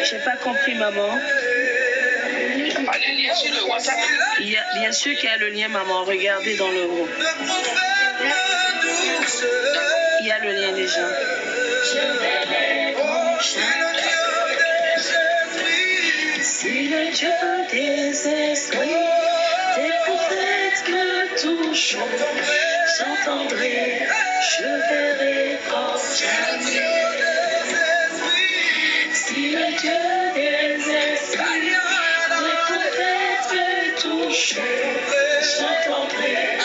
J'ai pas compris, maman. Il y a, bien sûr qu'il y a le lien, maman. Regardez dans le groupe. Il y a le lien déjà. Si le Dieu des esprits, des prophètes me touchent, j'entendrai, je verrai comme jamais. Si le Dieu des esprits, des prophètes me touchent, j'entendrai,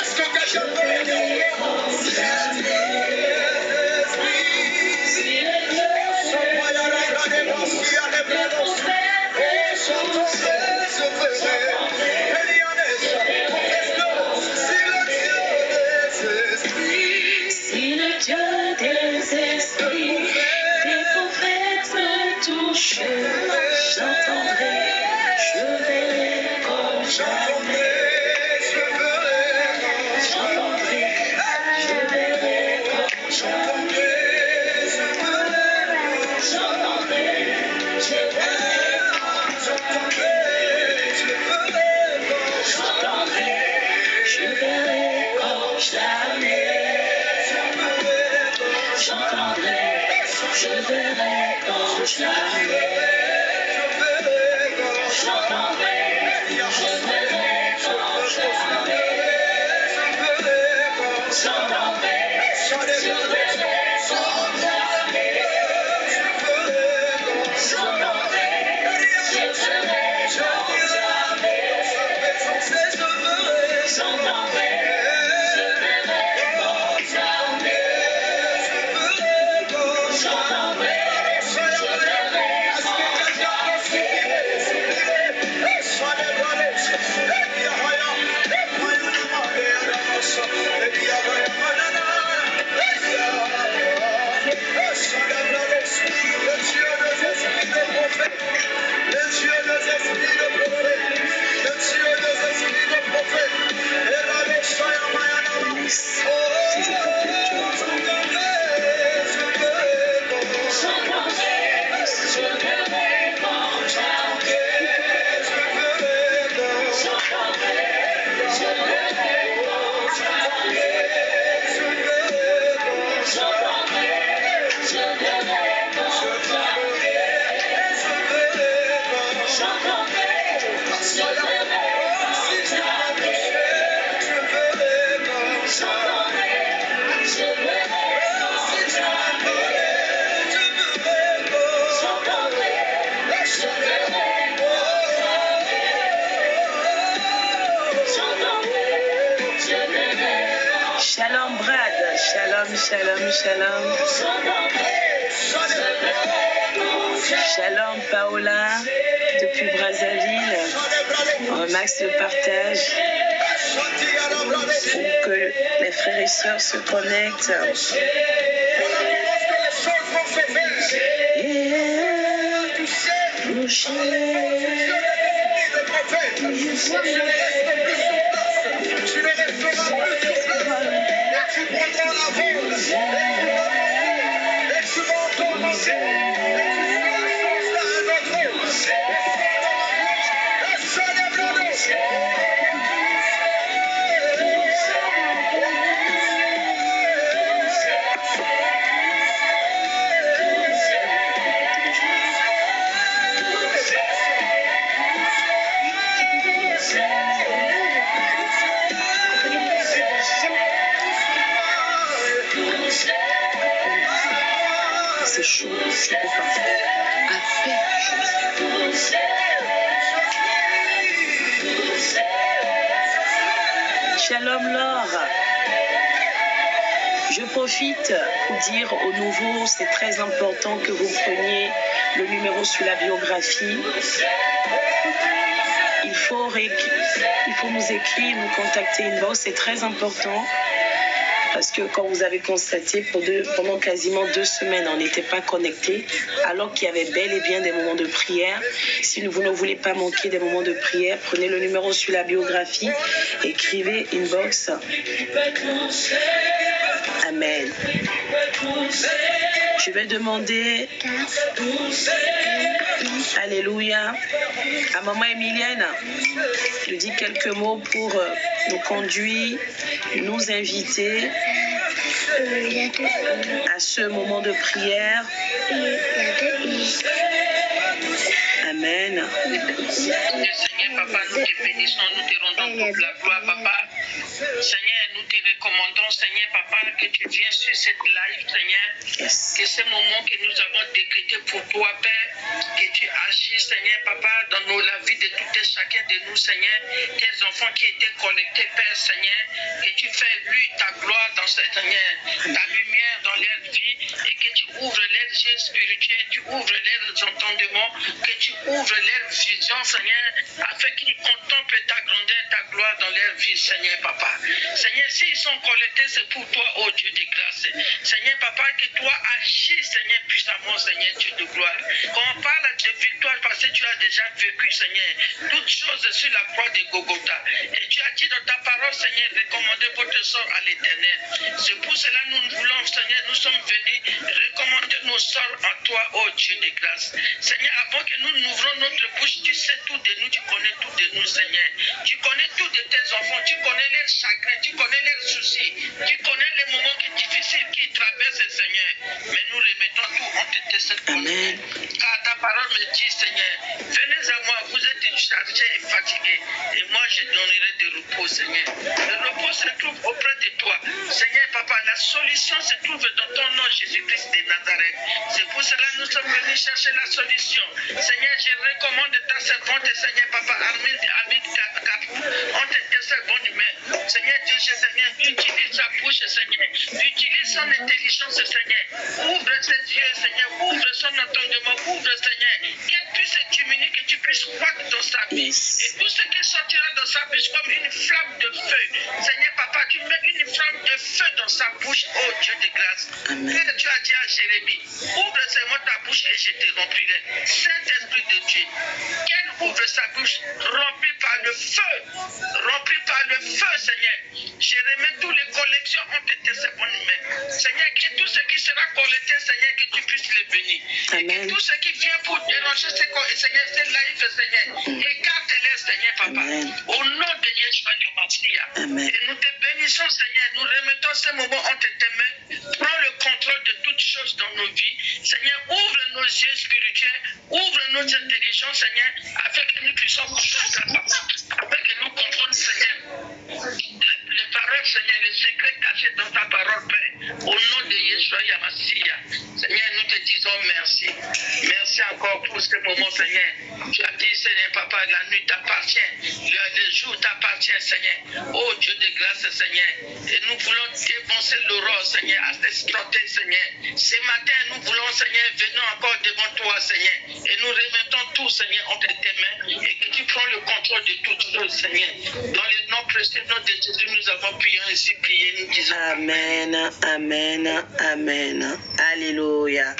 je verrai comme jamais. Si le Dieu des si le Dieu des esprits, des prophètes me touche, j'entendrai, je verrai comme jamais. J'entendrai, je verrai comme jamais. J'entendrai, je verrai comme jamais. J'entendrai, je verrai comme jamais. J'entendrai, je verrai comme jamais. J'entendrai, je verrai comme jamais. J'entendrai, je verrai comme jamais. J'entendrai, je verrai comme jamais. J'entendrai, je verrai comme jamais. J'entendrai, je verrai Shalom Brad, shalom, shalom, shalom. Shalom Paola, depuis Brazzaville. Un max de partage pour que les frères et sœurs se connectent. C'est chaud, je peux pas faire. À peine chaud. Shalom Laure. Je profite pour dire aux nouveaux, c'est très important que vous preniez le numéro sur la biographie. Il faut nous écrire, nous contacter inbox, c'est très important. Parce que quand vous avez constaté, pendant quasiment 2 semaines, on n'était pas connectés, alors qu'il y avait bel et bien des moments de prière. Si vous ne voulez pas manquer des moments de prière, prenez le numéro sur la biographie, écrivez inbox. Amen. Je vais demander, alléluia, à maman Emilienne de dire quelques mots pour nous conduire, nous inviter à ce moment de prière. Amen. Seigneur Papa, nous te bénissons, nous te rendons toute la gloire, Papa. Seigneur, nous te recommandons, Seigneur Papa, que tu viennes sur cette live, Seigneur. Yes. Que ce moment que nous avons décrété pour toi, Père, que tu agis, Seigneur Papa, dans la vie de tout et chacun de nous, Seigneur. Tes enfants qui étaient connectés, Père, Seigneur, que tu fais lui ta gloire dans cette Seigneur, ta lumière dans leur vie, et que tu ouvres leurs yeux spirituels, tu ouvres leurs entendements, que tu ouvres leur vision, Seigneur, afin qu'ils contemplent ta grandeur, ta gloire dans leur vie, Seigneur Papa. Seigneur, s'ils sont connectés, c'est pour toi, oh Dieu de grâce. Seigneur Papa, que toi agis, Seigneur, puissamment, Seigneur, Dieu de gloire. Quand on parle de victoire, parce que tu as déjà vécu, Seigneur, toutes choses sur la croix de Golgotha. Et tu as dit dans ta parole, Seigneur, recommandez votre sort à l'Éternel. C'est pour cela que nous voulons, Seigneur, nous sommes venus recommander nos sorts en toi, oh Dieu de grâce. Seigneur, avant que nous n'ouvrons notre bouche, tu sais tout de nous, tu connais tout de nous, Seigneur. Tu connais tout de tes enfants, tu connais leurs chagrins, tu connais leurs soucis, tu connais les moments difficiles qu'ils traversent, Seigneur. Mais nous remettons tout entre tes sept Amen. Car ta parole me dit, Seigneur, venez à moi, vous êtes chargés et fatigués, et moi je donnerai du repos, Seigneur. Le repos se trouve auprès de toi. Seigneur, Papa, la solution se trouve dans ton nom, Jésus-Christ de Nazareth. C'est pour cela que nous sommes venus chercher la solution. Seigneur, je recommande ta servante, Seigneur, Papa, Armin Kapou, entre tes servantes humaines. Seigneur Dieu, Seigneur, utilise sa bouche, Seigneur. Utilise son intelligence, Seigneur. Ouvre ses yeux, Seigneur. Ouvre son entendement. Ouvre, Seigneur. Qu'elle puisse communiquer, que tu puisses croître dans sa vie. Yes. Et tout ce qui sortira dans sa bouche comme une flamme de feu. Seigneur, Papa, tu mets une flamme de feu dans sa bouche, oh Dieu de grâce. Amen. Père, tu as dit à Jérémie, ouvre seulement ta bouche et je te remplirai. Saint-Esprit de Dieu, qu'elle ouvre sa bouche, remplie par le feu. Remplie par le feu, Seigneur. Je remets toutes les collections entre tes secondes mains. Seigneur, que tout ce qui sera collecté, Seigneur, que tu puisses les bénir. Et que Amen. tout ce qui vient pour déranger, Seigneur, c'est life, Seigneur. Écarte-les, Seigneur, Papa. Amen. Au nom de Yeshua de Mashiach. Amen. Et nous te bénissons, Seigneur. Nous remettons ce moment entre tes mains. Prends le contrôle de toutes choses dans nos vies. Seigneur, ouvre nos yeux spirituels. Ouvre nos intelligences, Seigneur, afin que nous puissions comprendre ta parole. Afin que nous comprenions, Seigneur, les paroles, Seigneur, les secrets cachés dans ta parole, Père. Au nom de Yeshua Yamassia. Seigneur, nous te disons merci. Merci encore pour ce moment, Seigneur. Tu as dit, Seigneur, Papa, la nuit t'appartient. Le jour t'appartient, Seigneur. Oh Dieu de grâce, Seigneur. Et nous voulons défoncer l'aurore, Seigneur, à exploiter, Seigneur. Ce matin, nous voulons, Seigneur, venons encore devant toi, Seigneur. Et nous remettons tout, Seigneur, entre tes mains. Et que tu prends le contrôle de toutes choses, Seigneur. Dans le nom précieux de Jésus, nous avons prié ainsi, prié, nous disons. Amen, amen, amen. Alléluia.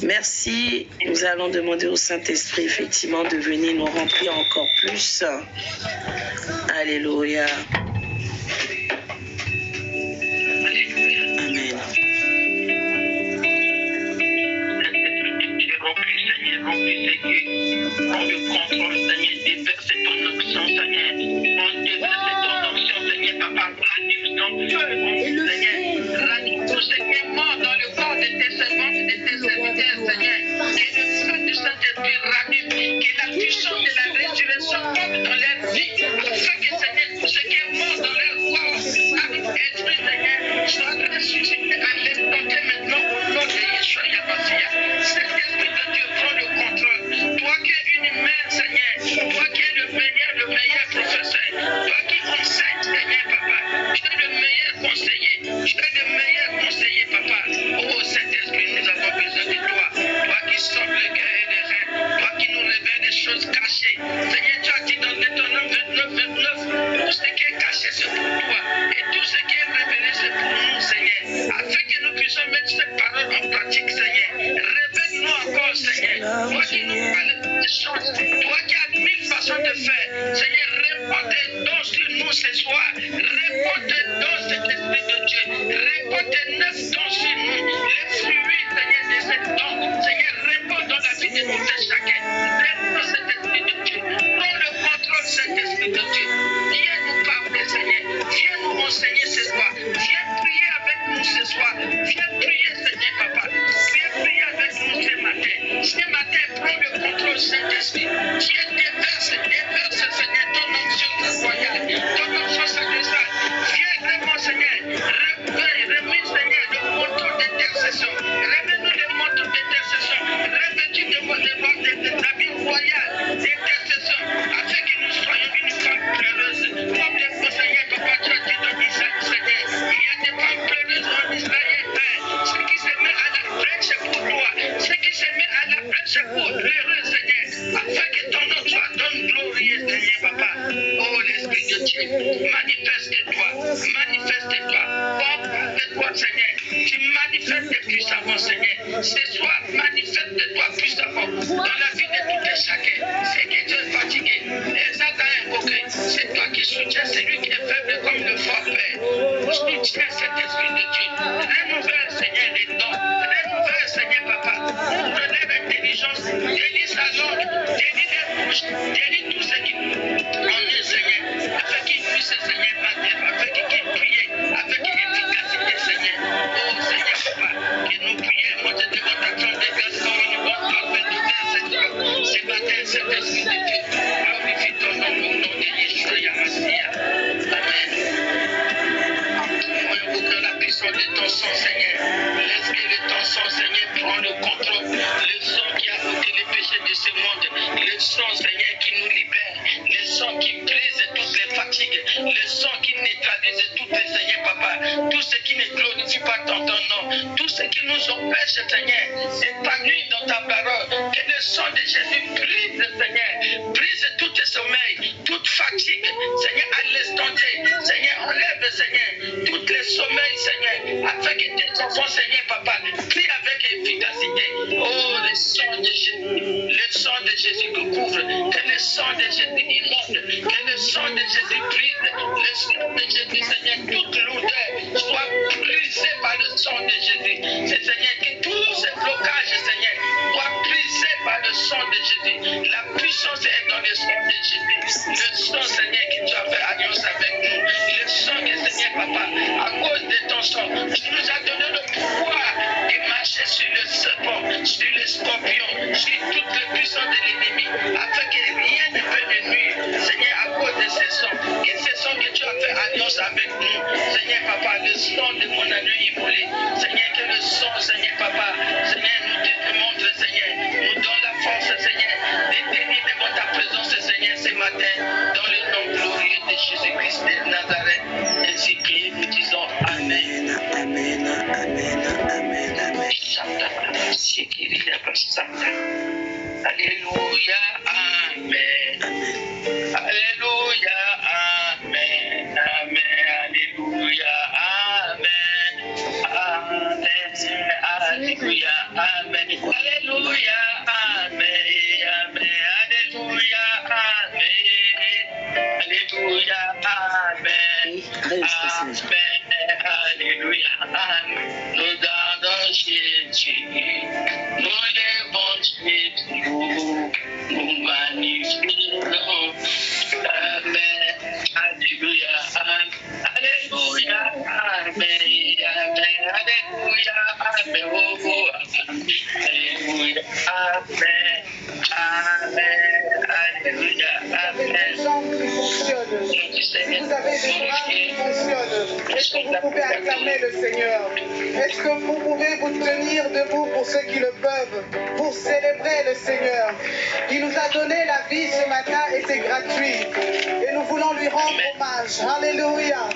Merci. Nous allons demander au Saint-Esprit, effectivement, de venir nous remplir encore plus. Alléluia. Amen. Remplis, Seigneur, remplis ces dieux. Prends le contrôle, Seigneur, déverse ton onction, Seigneur. Déverse ton onction, Seigneur, Papa. Ranime ton feu, mon Seigneur. Ranime tout ce qui est mort dans le corps de tes servantes, de tes serviteurs, Seigneur. Que le feu du Saint-Esprit ranime. Que la puissance de la résurrection tombe dans leur vie. Afin que, Seigneur, tout ce qui est mort mettre cette parole en pratique, Seigneur. Révèle-nous encore, Seigneur. Toi qui nous parles de choses, toi qui as mille façons de faire, Seigneur, réponds tes dons sur nous ce soir. Réponds tes dons, cet Esprit de Dieu. Réponds tes 9 dons sur nous. Les fruits, Seigneur, de ces dons. Seigneur, réponds dans la vie de tout et chacun. Réponds cet Esprit de Dieu. Prends le contrôle, cet Esprit de Dieu. Viens nous parler, Seigneur. Viens nous enseigner ce soir. Viens prier avec nous ce soir. Viens prier, Seigneur, Papa. Viens prier avec nous ce matin. Ce matin, prends le contrôle, Saint-Esprit. Viens déverse, Seigneur, ton onction royale, ton onction sacrale. Viens vraiment, Seigneur, remets, Seigneur, le manteau d'intercession. Remets-nous le manteau d'intercession. Revêtis de l'habit royal d'intercession, afin que nous soyons une femme pleureuse. Comme les Seigneur, Papa, tu as dit dans Israël, Seigneur, il y a des femmes pleureuses en Israël, Père. Ceux qui se mettent à la brèche pour toi, ceux qui se mettent à la brèche pour l'heureux, Seigneur, afin que ton nom soit donné glorieux, Seigneur, Papa. Oh, l'Esprit de Dieu, manifeste-toi, manifeste-toi. Oh, de toi, Seigneur, tu manifestes puissamment, Seigneur. Ce soir, manifeste-toi puissamment dans la vie de tout et chacun. C'est que tu es fatigué, les a invoqués. C'est toi qui soutiens celui qui est faible comme le fort Père. Soutiens cet Esprit de Dieu. Renouvelle, Seigneur, les dons. Renouvelle, Seigneur, Papa. Ouvre leur intelligence. Délie sa langue. Délie les bouches. Délie tout ce qui en est, Seigneur. Afin qu'ils puissent, Seigneur, mater. Afin qu'ils prient. Avec efficacité, Seigneur. Oh, Seigneur, Papa. Que nous prions. Moi, je demande à ton déversement. Une bonne parole de ce matin, cet Esprit de Dieu. Glorifie ton nom au nom de Yeshua Yamassia. Amen. Moi, invoque la puissance de ton sang, Seigneur. L'esprit de ton sang, Seigneur, prend le contrôle. Le sang qui a ôté les péchés de ce monde. Le sang, Seigneur, qui nous libère. Le sang qui brise toutes les fatigues. Le sang qui neutralise toutes les, Seigneur, Papa. Tout ce qui ne glorifie pas ton nom. Tout ce qui nous empêche, Seigneur, d'épanouir dans ta parole. Que le sang de Jésus brise, Seigneur. Brise tout sommeil, toute fatigue, Seigneur, à l'instant T. Seigneur, enlève, Seigneur, tous les sommeils, Seigneur, afin que tes enfants, Seigneur, Papa, prient avec efficacité. Oh, le sang de Jésus, le sang de Jésus nous couvre, que le sang de Jésus inonde, que le sang de Jésus brise, le sang de Jésus, Seigneur, toute lourdeur soit brisée par le sang de Jésus. C'est, Seigneur, que tous ces blocages, Seigneur, soient brisés par le sang de Jésus. La puissance est dans le sang de Jésus. Le sang, Seigneur, que tu as fait alliance avec nous. Le sang que, Seigneur, Papa, à cause de ton sang, tu nous as donné le pouvoir de marcher sur le serpent, sur le scorpion, sur toutes les puissances de l'ennemi, afin que rien ne peut nous nuire. Seigneur, à cause de ce sang, que ce sang que tu as fait alliance avec nous, Seigneur, Papa, le sang de mon agneau immolé, Seigneur, que le sang, Seigneur, Papa, Seigneur, nous te montre, Seigneur, nous donne la force, Seigneur, de tenir devant ta présence, Seigneur, ce matin, dans le nom glorieux de Jésus-Christ de Nazareth. Ainsi prié, nous disons Amen. Amen, amen, amen, amen. Alléluia, Amen. Alléluia, Amen. Amen. Alléluia, Amen. Amen. Alléluia, Amen. Alléluia, Amen. Amen. Alléluia, Amen. Alléluia, Amen. Amen. Alléluia, Amen. Nous donnons Jésus, nous levons Jésus, nous magnifions. Amen. Alléluia, Amen. Alléluia, Amen. Amen. Alléluia, Amen. Oh, oh, Alléluia, Amen. Amen. Alléluia, Amen. Vous avez des bras qui fonctionnent. Est-ce que vous pouvez acclamer le Seigneur? Est-ce que vous pouvez vous tenir debout pour ceux qui le peuvent, pour célébrer le Seigneur? Il nous a donné la vie ce matin et c'est gratuit. Et nous voulons lui rendre hommage. Alléluia.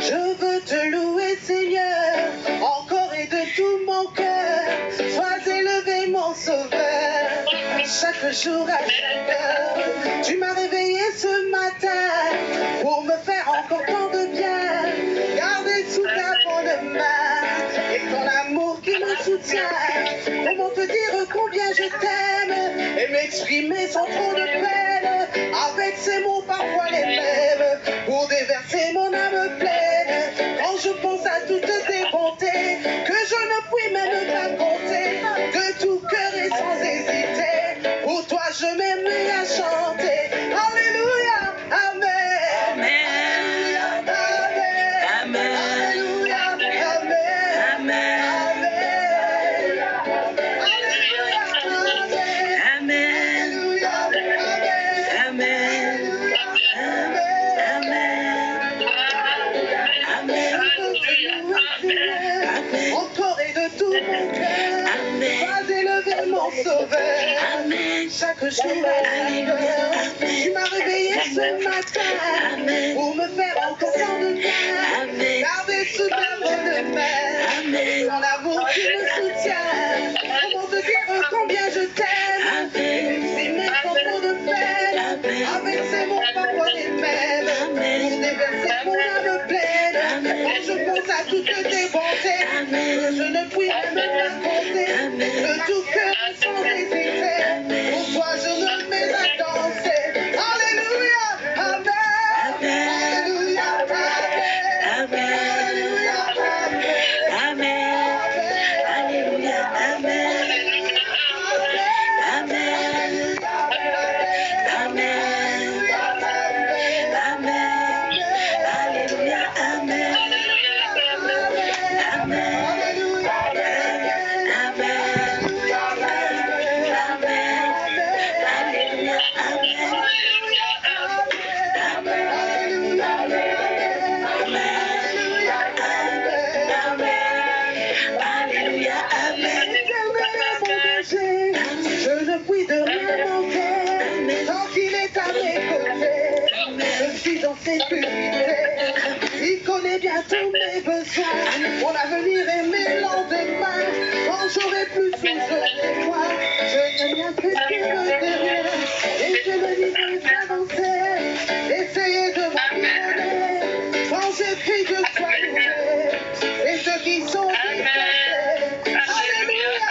Je veux te louer, Seigneur, encore et de tout mon cœur. Sois élevé, mon sauveur, chaque jour à chaque heure. Tu m'as réveillé ce matin pour me faire encore tant de bien, gardé sous ta bonne main, et ton amour qui me soutient. Comment te dire combien je t'aime, et m'exprimer sans trop de peine, avec ces mots parfois les mêmes, pour déverser mon âme pleine. Quand je pense à toutes tes bontés, que je ne puis même pas compter, de tout cœur et sans hésiter, pour toi je m'aimais à chanter. Alléluia, Amen. Alléluia, Amen. Alléluia, Amen. Encore et de tout mon cœur, vas élever mon sauveur. Chaque jour à l'heure, tu m'as réveillé ce matin pour me faire encore tant de bien. Garder sous ta bonne main, ton amour qui me soutient. Comment te dire combien je t'aime, s'aimer sans trop de peine, avec ces mots parfois les mêmes, pour déverser mon âme pleine. Quand je pense à toutes tes bontés, je ne puis même pas compter, de tout cœur sans hésiter, pour toi je me mets à danser. Alléluia, Amen. Alléluia, Amen. Alléluia, Amen. Alléluia, Amen. Je ne puis de rien manquer, tant qu'il est à mes côtés, je suis en sécurité. Il connaît bien tous mes besoins, mon avenir et mes lendemains. Quand j'aurai plus ou j'aurai moins, je n'ai rien fait que me derrière, et je me dis d'avancer, essayer de m'abandonner. Quand j'écris je sois loué, et ceux qui sont dispersés. Alléluia,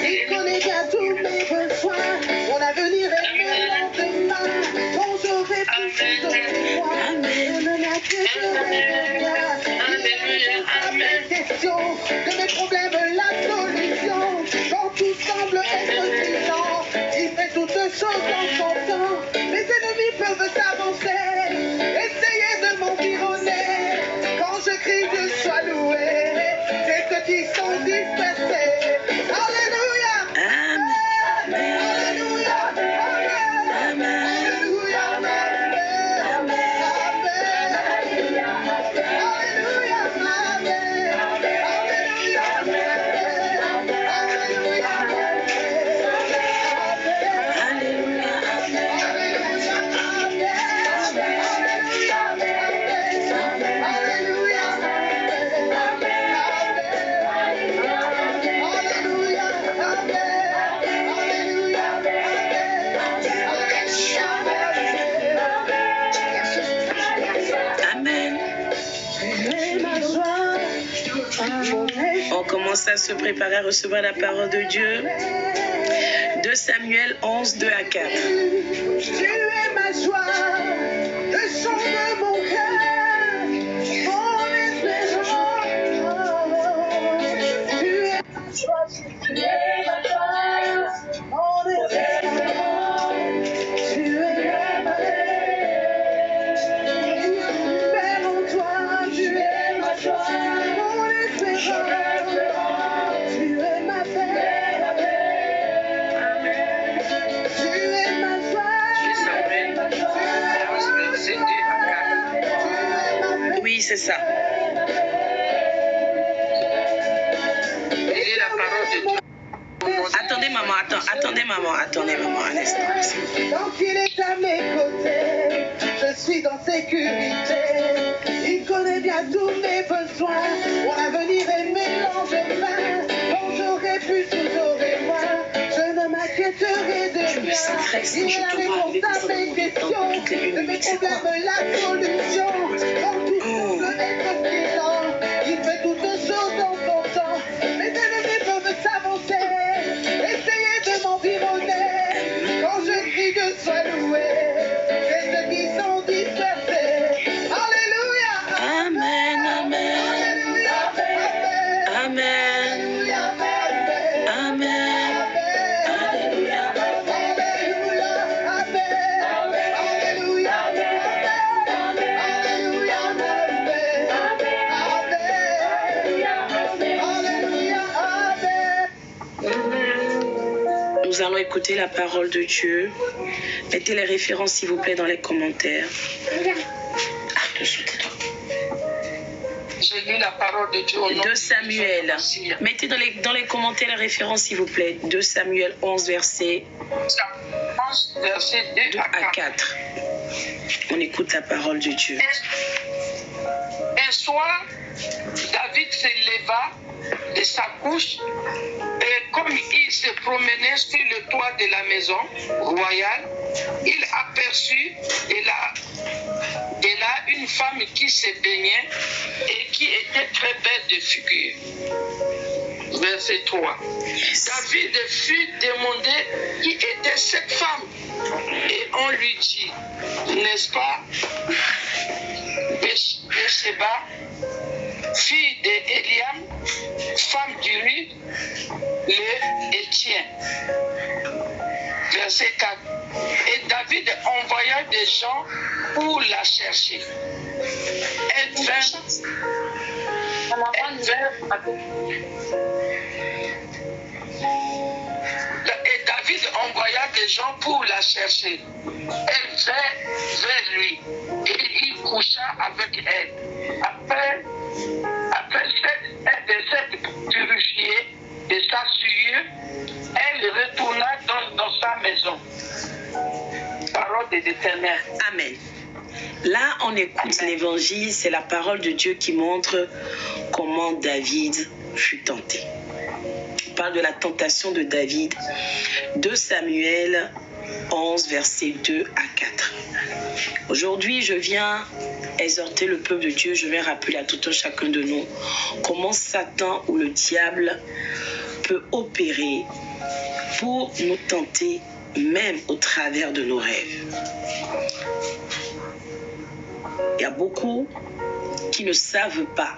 il connaît bien tous mes besoins, mon avenir et mes lendemains. Quand j'aurai plus de moi, je ne m'inquiéterai de rien. À mes questions, de mes problèmes la solution. Quand tout semble être disant, il fait toutes choses en son temps. Mes ennemis peuvent s'avancer, essayer de m'environner. Quand je crie, je sois loué, c'est ceux qui sont dispersés. Alléluia, Amen. Alléluia, Amen. Alléluia, Amen. Amen. Alléluia, Amen. Alléluia, On commence à se préparer à recevoir la parole de Dieu. 2 Samuel 11, 2 à 4. Tu es ma joie, le chant de mon cœur, mon espérance. Tu es ma joie, tu es ma joie, mon espérance. Tu es ma paix. Père en toi, tu es ma joie, mon espérance. Tu es ma paix. Tu es ma joie, tu es ma joie. Attendez maman, attendez maman, un instant. Tant qu'il est à mes côtés, je suis en sécurité. Il connaît bien tous mes besoins. Mon avenir est mélange plein. Quand j'aurai plus, tout j'aurai moins. Je ne m'inquiéterai de rien. Il a réponse à mes questions. De mes problèmes, la solution. Quand tout semble être brillant, il fait toutes choses en son temps. Mes ennemis peuvent s'avancer, essayer de m'environner. Quand je crie, Dieu soit loué. C'est ceux qui sont dispersés. Alléluia. Amen, amen. Alléluia. Amen. Alléluia. Amen. Alléluia. Nous allons écouter la parole de Dieu. Mettez les références s'il vous plaît dans les commentaires. Je lis la parole de Dieu au nom 2 Samuel. Mettez dans les commentaires les références s'il vous plaît. 2 Samuel 11 verset 2 à 4. On écoute la parole de Dieu. Un soir, David se leva de sa couche et comme il se promenait sur le toit de la maison royale, il aperçut de là une femme qui se baignait et qui était très belle de figure. Verset 3. David fut demandé qui était cette femme et on lui dit, n'est-ce pas, Bathsheba, fille d'Eliam, femme d'Uri, le Héthien. Verset 4. Et David envoya des gens pour la chercher. Elle vint. Et David envoya des gens pour la chercher. Elle vint vers lui et il coucha avec elle. Après s'être purifiée de sa souillure, elle retourna dans sa maison. Parole de l'Éternel. Amen. Là, on écoute l'évangile, c'est la parole de Dieu qui montre comment David fut tenté. On parle de la tentation de David. 2 Samuel 11, versets 2 à 4. Aujourd'hui, je viens exhorter le peuple de Dieu, je viens rappeler à tout un chacun de nous comment Satan ou le diable peut opérer pour nous tenter, même au travers de nos rêves. Il y a beaucoup qui ne savent pas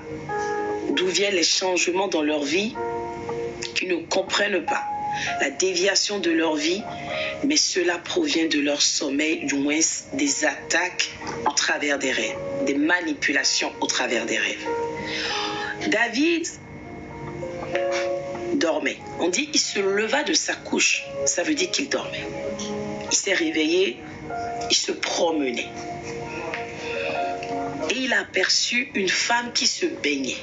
d'où viennent les changements dans leur vie, qui ne comprennent pas la déviation de leur vie, mais cela provient de leur sommeil, du moins des attaques au travers des rêves, des manipulations au travers des rêves. David dormait. On dit qu'il se leva de sa couche, ça veut dire qu'il dormait. Il s'est réveillé, il se promenait. Et il a aperçu une femme qui se baignait.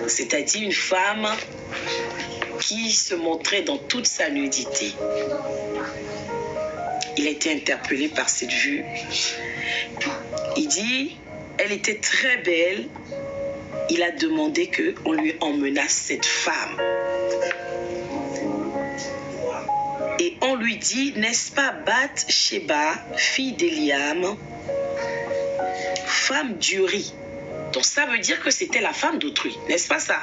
C'est-à-dire une femme qui se montrait dans toute sa nudité. Il a été interpellé par cette vue. Il dit, elle était très belle. Il a demandé qu'on lui emmenât cette femme. Et on lui dit, n'est-ce pas Bathsheba, fille d'Eliam, femme d'Uri? Donc ça veut dire que c'était la femme d'autrui, n'est-ce pas ça?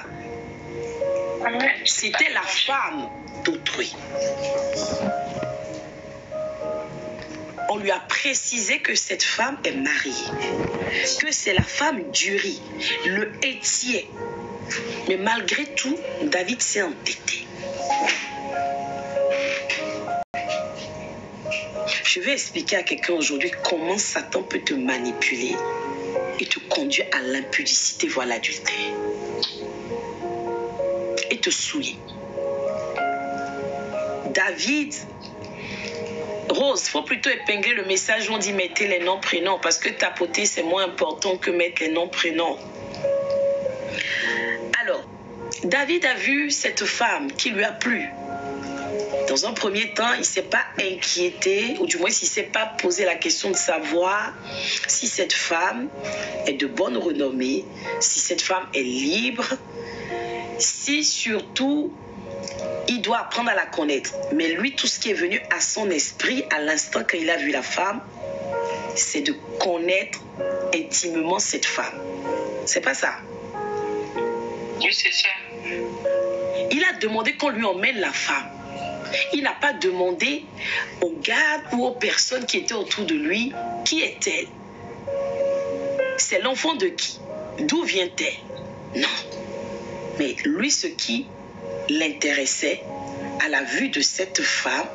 C'était la femme d'autrui. On lui a précisé que cette femme est mariée, que c'est la femme d'Uri, le Héthien. Mais malgré tout, David s'est entêté. Je vais expliquer à quelqu'un aujourd'hui comment Satan peut te manipuler et te conduire à l'impudicité, voire l'adultère. Et te souiller. David, Rose, il faut plutôt épingler le message où on dit mettez les noms, prénoms, parce que tapoter c'est moins important que mettre les noms, prénoms. Alors, David a vu cette femme qui lui a plu. Dans un premier temps, il ne s'est pas inquiété, ou du moins il ne s'est pas posé la question de savoir si cette femme est de bonne renommée, si cette femme est libre, si surtout il doit apprendre à la connaître. Mais lui, tout ce qui est venu à son esprit à l'instant quand il a vu la femme, c'est de connaître intimement cette femme. C'est pas ça? Oui, c'est ça. Il a demandé qu'on lui emmène la femme. Il n'a pas demandé aux gardes ou aux personnes qui étaient autour de lui qui est-elle. C'est l'enfant de qui? D'où vient-elle? Non. Mais lui, ce qui l'intéressait à la vue de cette femme,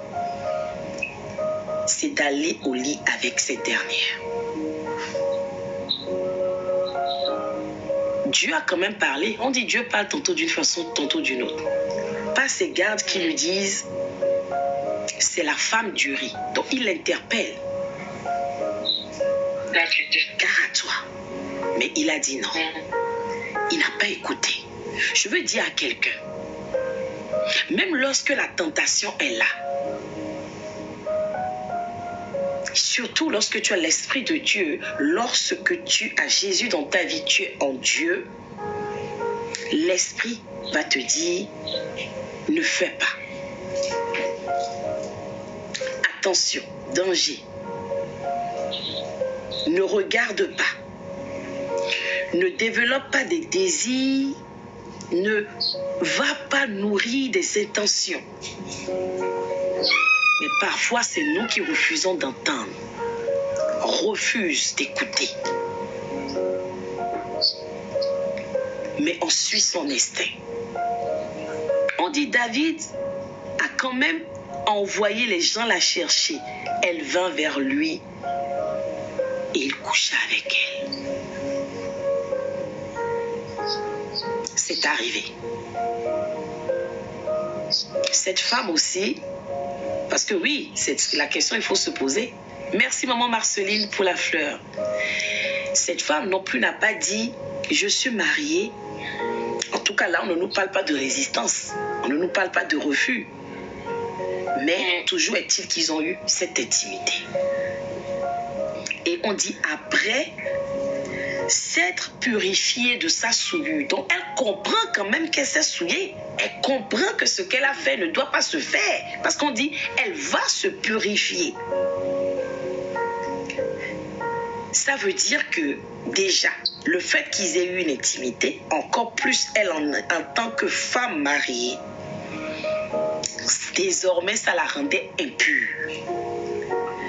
c'est d'aller au lit avec cette dernière. Dieu a quand même parlé. On dit Dieu parle tantôt d'une façon, tantôt d'une autre. Pas ces gardes qui lui disent c'est la femme du riz. Donc il l'interpelle. Gare à toi. Mais il a dit non. Il n'a pas écouté. Je veux dire à quelqu'un, même lorsque la tentation est là, surtout lorsque tu as l'Esprit de Dieu, lorsque tu as Jésus dans ta vie, tu es en Dieu, l'Esprit va te dire, ne fais pas. Attention, danger. Ne regarde pas. Ne développe pas des désirs. Ne va pas nourrir des intentions. Mais parfois, c'est nous qui refusons d'entendre. Refuse d'écouter. Mais on suit son instinct. On dit David a quand même envoyé les gens la chercher. Elle vint vers lui et il coucha avec elle. C'est arrivé. Cette femme aussi, parce que oui, c'est la question, il faut se poser. Merci maman Marceline pour la fleur. Cette femme non plus n'a pas dit je suis mariée. En tout cas là, on ne nous parle pas de résistance, on ne nous parle pas de refus. Mais toujours est-il qu'ils ont eu cette intimité. Et on dit après s'être purifiée de sa souillure. Donc elle comprend quand même qu'elle s'est souillée. Elle comprend que ce qu'elle a fait ne doit pas se faire. Parce qu'on dit elle va se purifier. Ça veut dire que déjà, le fait qu'ils aient eu une intimité, encore plus elle en tant que femme mariée, désormais ça la rendait impure.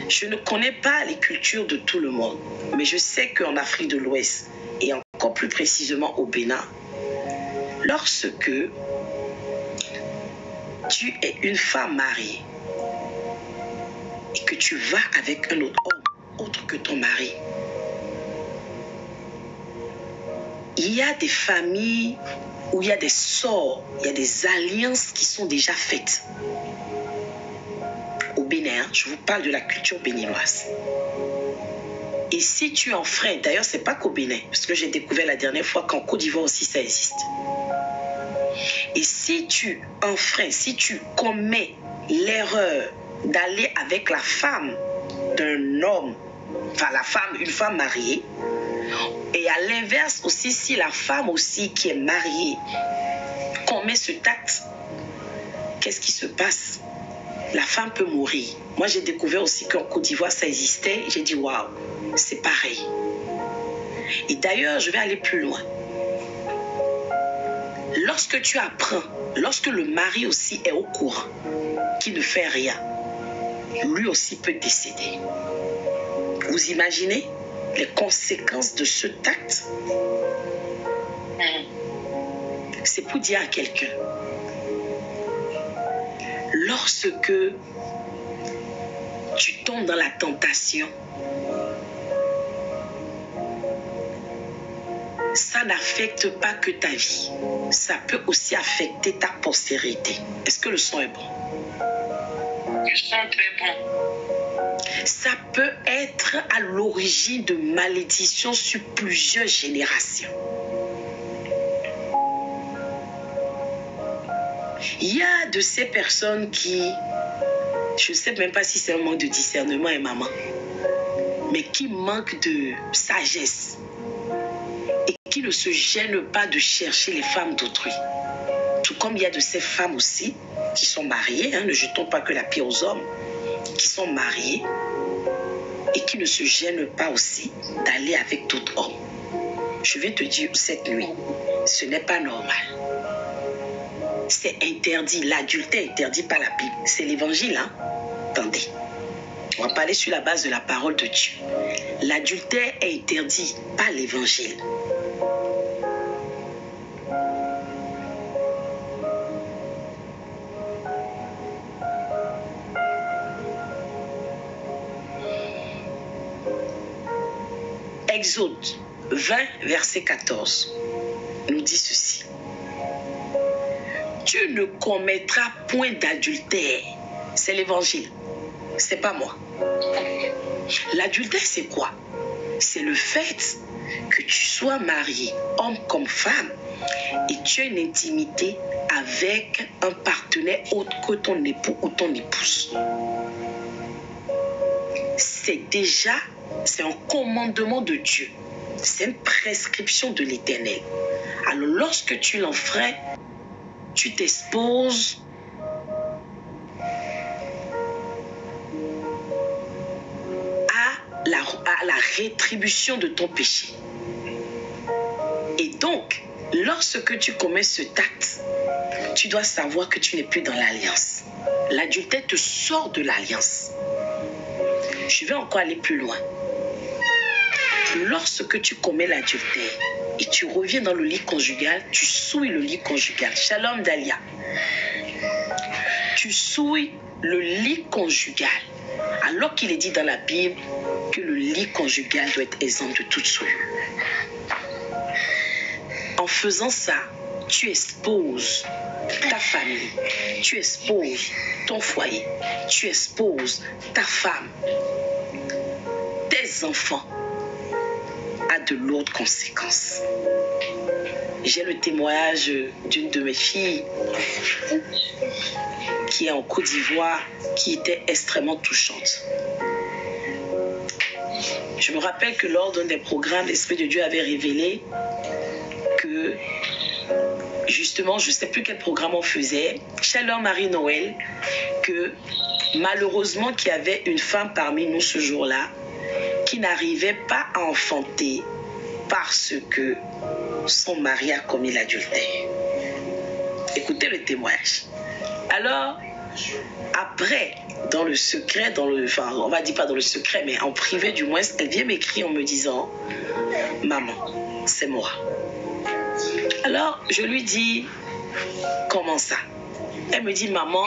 Je ne connais pas les cultures de tout le monde, mais je sais qu'en Afrique de l'Ouest, et encore plus précisément au Bénin, lorsque tu es une femme mariée et que tu vas avec un autre homme, autre que ton mari, il y a des familles où il y a des sorts, il y a des alliances qui sont déjà faites. Au Bénin, je vous parle de la culture béninoise. Et si tu enfreins, d'ailleurs, c'est pas qu'au Bénin, parce que j'ai découvert la dernière fois qu'en Côte d'Ivoire aussi ça existe. Et si tu enfreins, si tu commets l'erreur d'aller avec la femme d'un homme, enfin la femme, une femme mariée, et à l'inverse aussi, si la femme aussi qui est mariée commet ce acte, qu'est-ce qui se passe? La femme peut mourir. Moi, j'ai découvert aussi qu'en Côte d'Ivoire, ça existait. J'ai dit, waouh, c'est pareil. Et d'ailleurs, je vais aller plus loin. Lorsque tu apprends, lorsque le mari aussi est au courant, qu'il ne fait rien, lui aussi peut décéder. Vous imaginez les conséquences de ce acte? C'est pour dire à quelqu'un, lorsque tu tombes dans la tentation, ça n'affecte pas que ta vie, ça peut aussi affecter ta postérité. Est-ce que le son est bon? Le son est très bon. Ça peut être à l'origine de malédictions sur plusieurs générations. Il y a de ces personnes qui, je ne sais même pas si c'est un manque de discernement, et maman, mais qui manquent de sagesse et qui ne se gênent pas de chercher les femmes d'autrui. Tout comme il y a de ces femmes aussi qui sont mariées, ne jetons pas que la pierre aux hommes, qui sont mariées et qui ne se gênent pas aussi d'aller avec d'autres hommes. Je vais te dire cette nuit, ce n'est pas normal. C'est interdit. L'adultère est interdit par la Bible. C'est l'évangile, hein? Attendez. On va parler sur la base de la parole de Dieu. L'adultère est interdit par l'évangile. Exode 20, verset 14, nous dit ceci. Tu ne commettras point d'adultère. C'est l'évangile. C'est pas moi. L'adultère, c'est quoi? C'est le fait que tu sois marié, homme comme femme, et tu as une intimité avec un partenaire autre que ton époux ou ton épouse. C'est un commandement de Dieu. C'est une prescription de l'Éternel. Alors, lorsque tu l'enfreins, tu t'exposes à la rétribution de ton péché. Et donc, lorsque tu commets cet acte, tu dois savoir que tu n'es plus dans l'alliance. L'adultère te sort de l'alliance. Je vais encore aller plus loin. Lorsque tu commets l'adultère et tu reviens dans le lit conjugal, tu souilles le lit conjugal. Shalom Dalia. Tu souilles le lit conjugal. Alors qu'il est dit dans la Bible que le lit conjugal doit être exempt de toute souillure. En faisant ça, tu exposes ta famille, tu exposes ton foyer, tu exposes ta femme, tes enfants à de lourdes conséquences. J'ai le témoignage d'une de mes filles qui est en Côte d'Ivoire, qui était extrêmement touchante. Je me rappelle que lors d'un des programmes, l'Esprit de Dieu avait révélé que, justement, je ne sais plus quel programme on faisait, Shalom Marie-Noël, que malheureusement qu'il y avait une femme parmi nous ce jour-là qui n'arrivait pas à enfanter parce que son mari a commis l'adultère. Écoutez le témoignage. Alors, après, dans le secret, enfin, on va dire pas dans le secret, mais en privé du moins, elle vient m'écrire en me disant « Maman, c'est moi ». Alors, je lui dis « Comment ça ?» Elle me dit « Maman,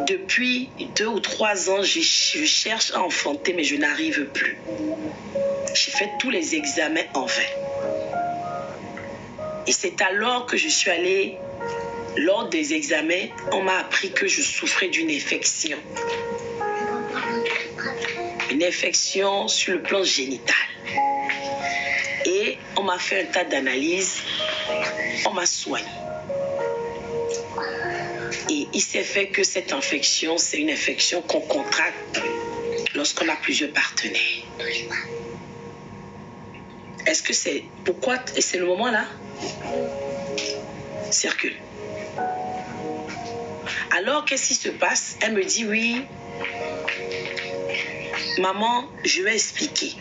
depuis 2 ou 3 ans, je cherche à enfanter, mais je n'arrive plus. J'ai fait tous les examens en vain. Et c'est alors que je suis allée, lors des examens, on m'a appris que je souffrais d'une infection. Une infection sur le plan génital. Et on m'a fait un tas d'analyses, on m'a soigné. Et il s'est fait que cette infection, c'est une infection qu'on contracte lorsqu'on a plusieurs partenaires. Est-ce que c'est... Pourquoi? Et c'est le moment là? Circule. Alors, qu'est-ce qui se passe? Elle me dit oui. Maman, je vais expliquer.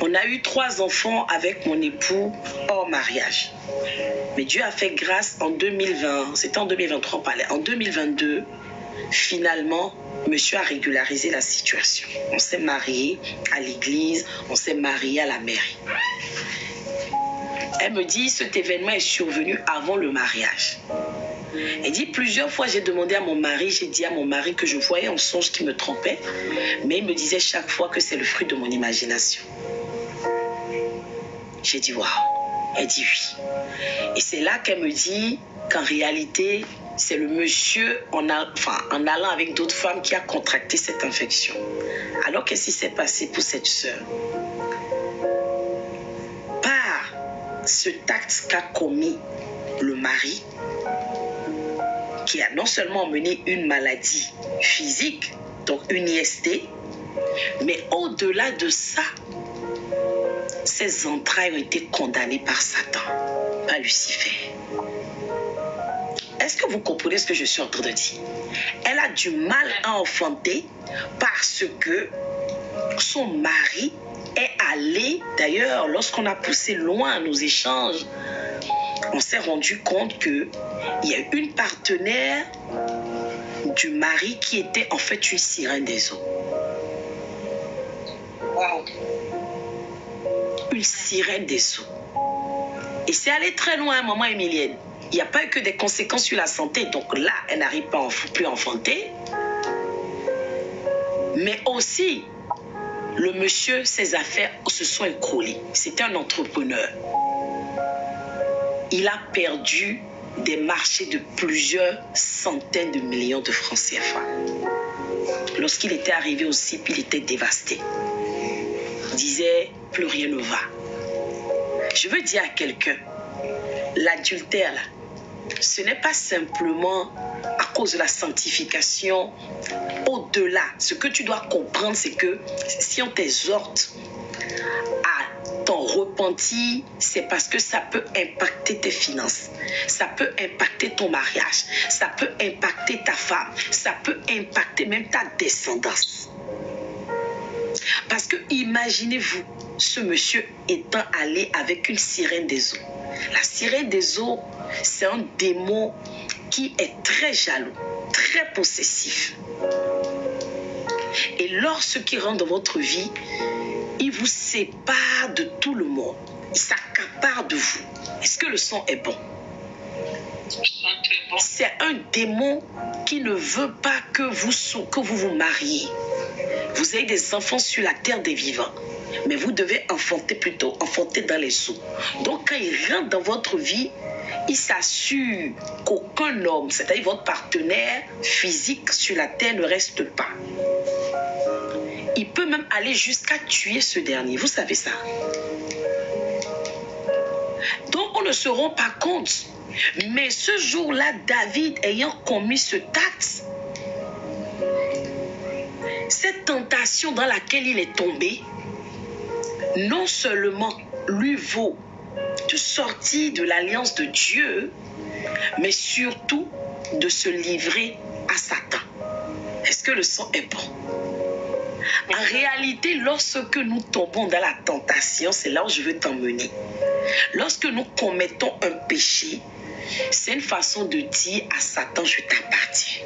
On a eu 3 enfants avec mon époux hors mariage. Mais Dieu a fait grâce en 2020. C'était en 2023, on parlait. En 2022, finalement, monsieur a régularisé la situation. On s'est mariés à l'église, on s'est mariés à la mairie. Elle me dit, cet événement est survenu avant le mariage. Elle dit, plusieurs fois, j'ai demandé à mon mari, j'ai dit à mon mari que je voyais en songe qu'il me trompait, mais il me disait chaque fois que c'est le fruit de mon imagination. J'ai dit, waouh. Elle dit oui. Et c'est là qu'elle me dit qu'en réalité, c'est le monsieur, en allant avec d'autres femmes, qui a contracté cette infection. Alors, qu'est-ce qui s'est passé pour cette sœur? Par cet acte qu'a commis le mari, qui a non seulement mené une maladie physique, donc une IST, mais au-delà de ça, ses entrailles ont été condamnées par Satan, par Lucifer. Est-ce que vous comprenez ce que je suis en train de dire? Elle a du mal à enfanter parce que son mari est allé, d'ailleurs, lorsqu'on a poussé loin nos échanges, on s'est rendu compte qu'il y a une partenaire du mari qui était en fait une sirène des eaux. Wow. Une sirène des eaux. Et c'est allé très loin, maman Emilienne. Il n'y a pas eu que des conséquences sur la santé. Donc là, elle n'arrive pas plus à enfanter. Mais aussi, le monsieur, ses affaires se sont écroulées. C'était un entrepreneur. Il a perdu des marchés de plusieurs centaines de millions de francs CFA. Lorsqu'il était arrivé au CIP, il était dévasté. Il disait, plus rien ne va. Je veux dire à quelqu'un, l'adultère, là, ce n'est pas simplement à cause de la sanctification. Au-delà, ce que tu dois comprendre, c'est que si on t'exhorte à t'en repentir, c'est parce que ça peut impacter tes finances, ça peut impacter ton mariage, ça peut impacter ta femme, ça peut impacter même ta descendance. Parce que imaginez-vous, ce monsieur étant allé avec une sirène des eaux. La sirène des eaux, c'est un démon qui est très jaloux, très possessif. Et lorsqu'il rentre dans votre vie, il vous sépare de tout le monde. Il s'accapare de vous. Est-ce que le son est bon? C'est un démon qui ne veut pas que vous vous mariez. Vous avez des enfants sur la terre des vivants. Mais vous devez enfanter dans les eaux. Donc quand il rentre dans votre vie, il s'assure qu'aucun homme, c'est-à-dire votre partenaire physique sur la terre, ne reste pas. Il peut même aller jusqu'à tuer ce dernier. Vous savez ça? Donc on ne se rend pas compte. Mais ce jour-là, David ayant commis ce acte, cette tentation dans laquelle il est tombé, non seulement lui vaut de sortir de l'alliance de Dieu, mais surtout de se livrer à Satan. Est-ce que le son est bon? En réalité, lorsque nous tombons dans la tentation, c'est là où je veux t'emmener. Lorsque nous commettons un péché, c'est une façon de dire à Satan, je t'appartiens.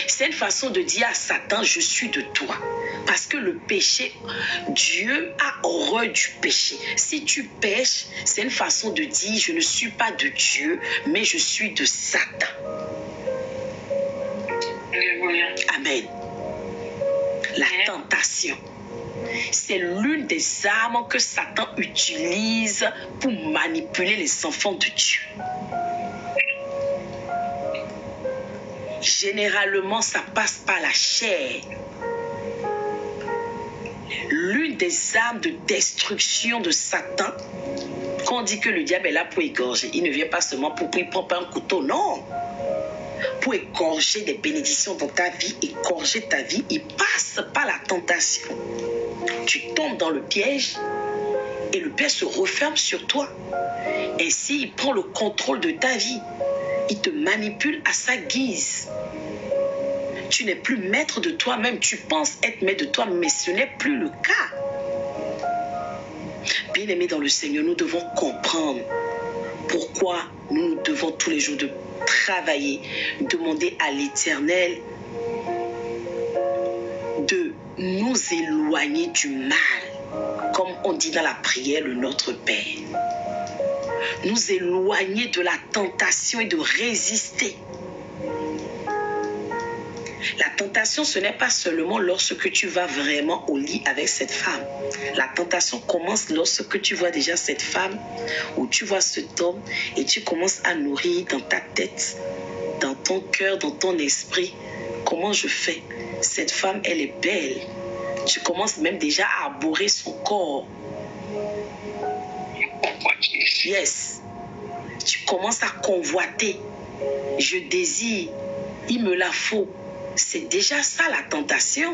C'est une façon de dire à Satan, je suis de toi. Parce que le péché, Dieu a horreur du péché. Si tu pèches, c'est une façon de dire, je ne suis pas de Dieu, mais je suis de Satan. Amen. La tentation, c'est l'une des armes que Satan utilise pour manipuler les enfants de Dieu. Généralement, ça passe par la chair. L'une des armes de destruction de Satan, quand on dit que le diable est là pour égorger, il ne vient pas seulement pour il prend pas un couteau, non. Pour égorger des bénédictions dans ta vie, égorger ta vie, il passe par la tentation. Tu tombes dans le piège et le piège se referme sur toi. Ainsi, il prend le contrôle de ta vie. Il te manipule à sa guise. Tu n'es plus maître de toi-même. Tu penses être maître de toi, mais ce n'est plus le cas. Bien-aimés dans le Seigneur, nous devons comprendre pourquoi nous devons tous les jours de travailler, demander à l'Éternel de nous éloigner du mal, comme on dit dans la prière, le Notre Père. Nous éloigner de la tentation et de résister. La tentation, ce n'est pas seulement lorsque tu vas vraiment au lit avec cette femme. La tentation commence lorsque tu vois déjà cette femme ou tu vois cet homme et tu commences à nourrir dans ta tête, dans ton cœur, dans ton esprit. Comment je fais? Cette femme, elle est belle. Tu commences même déjà à abhorrer son corps. Yes. Tu commences à convoiter. je désire, il me la faut. C'est déjà ça la tentation.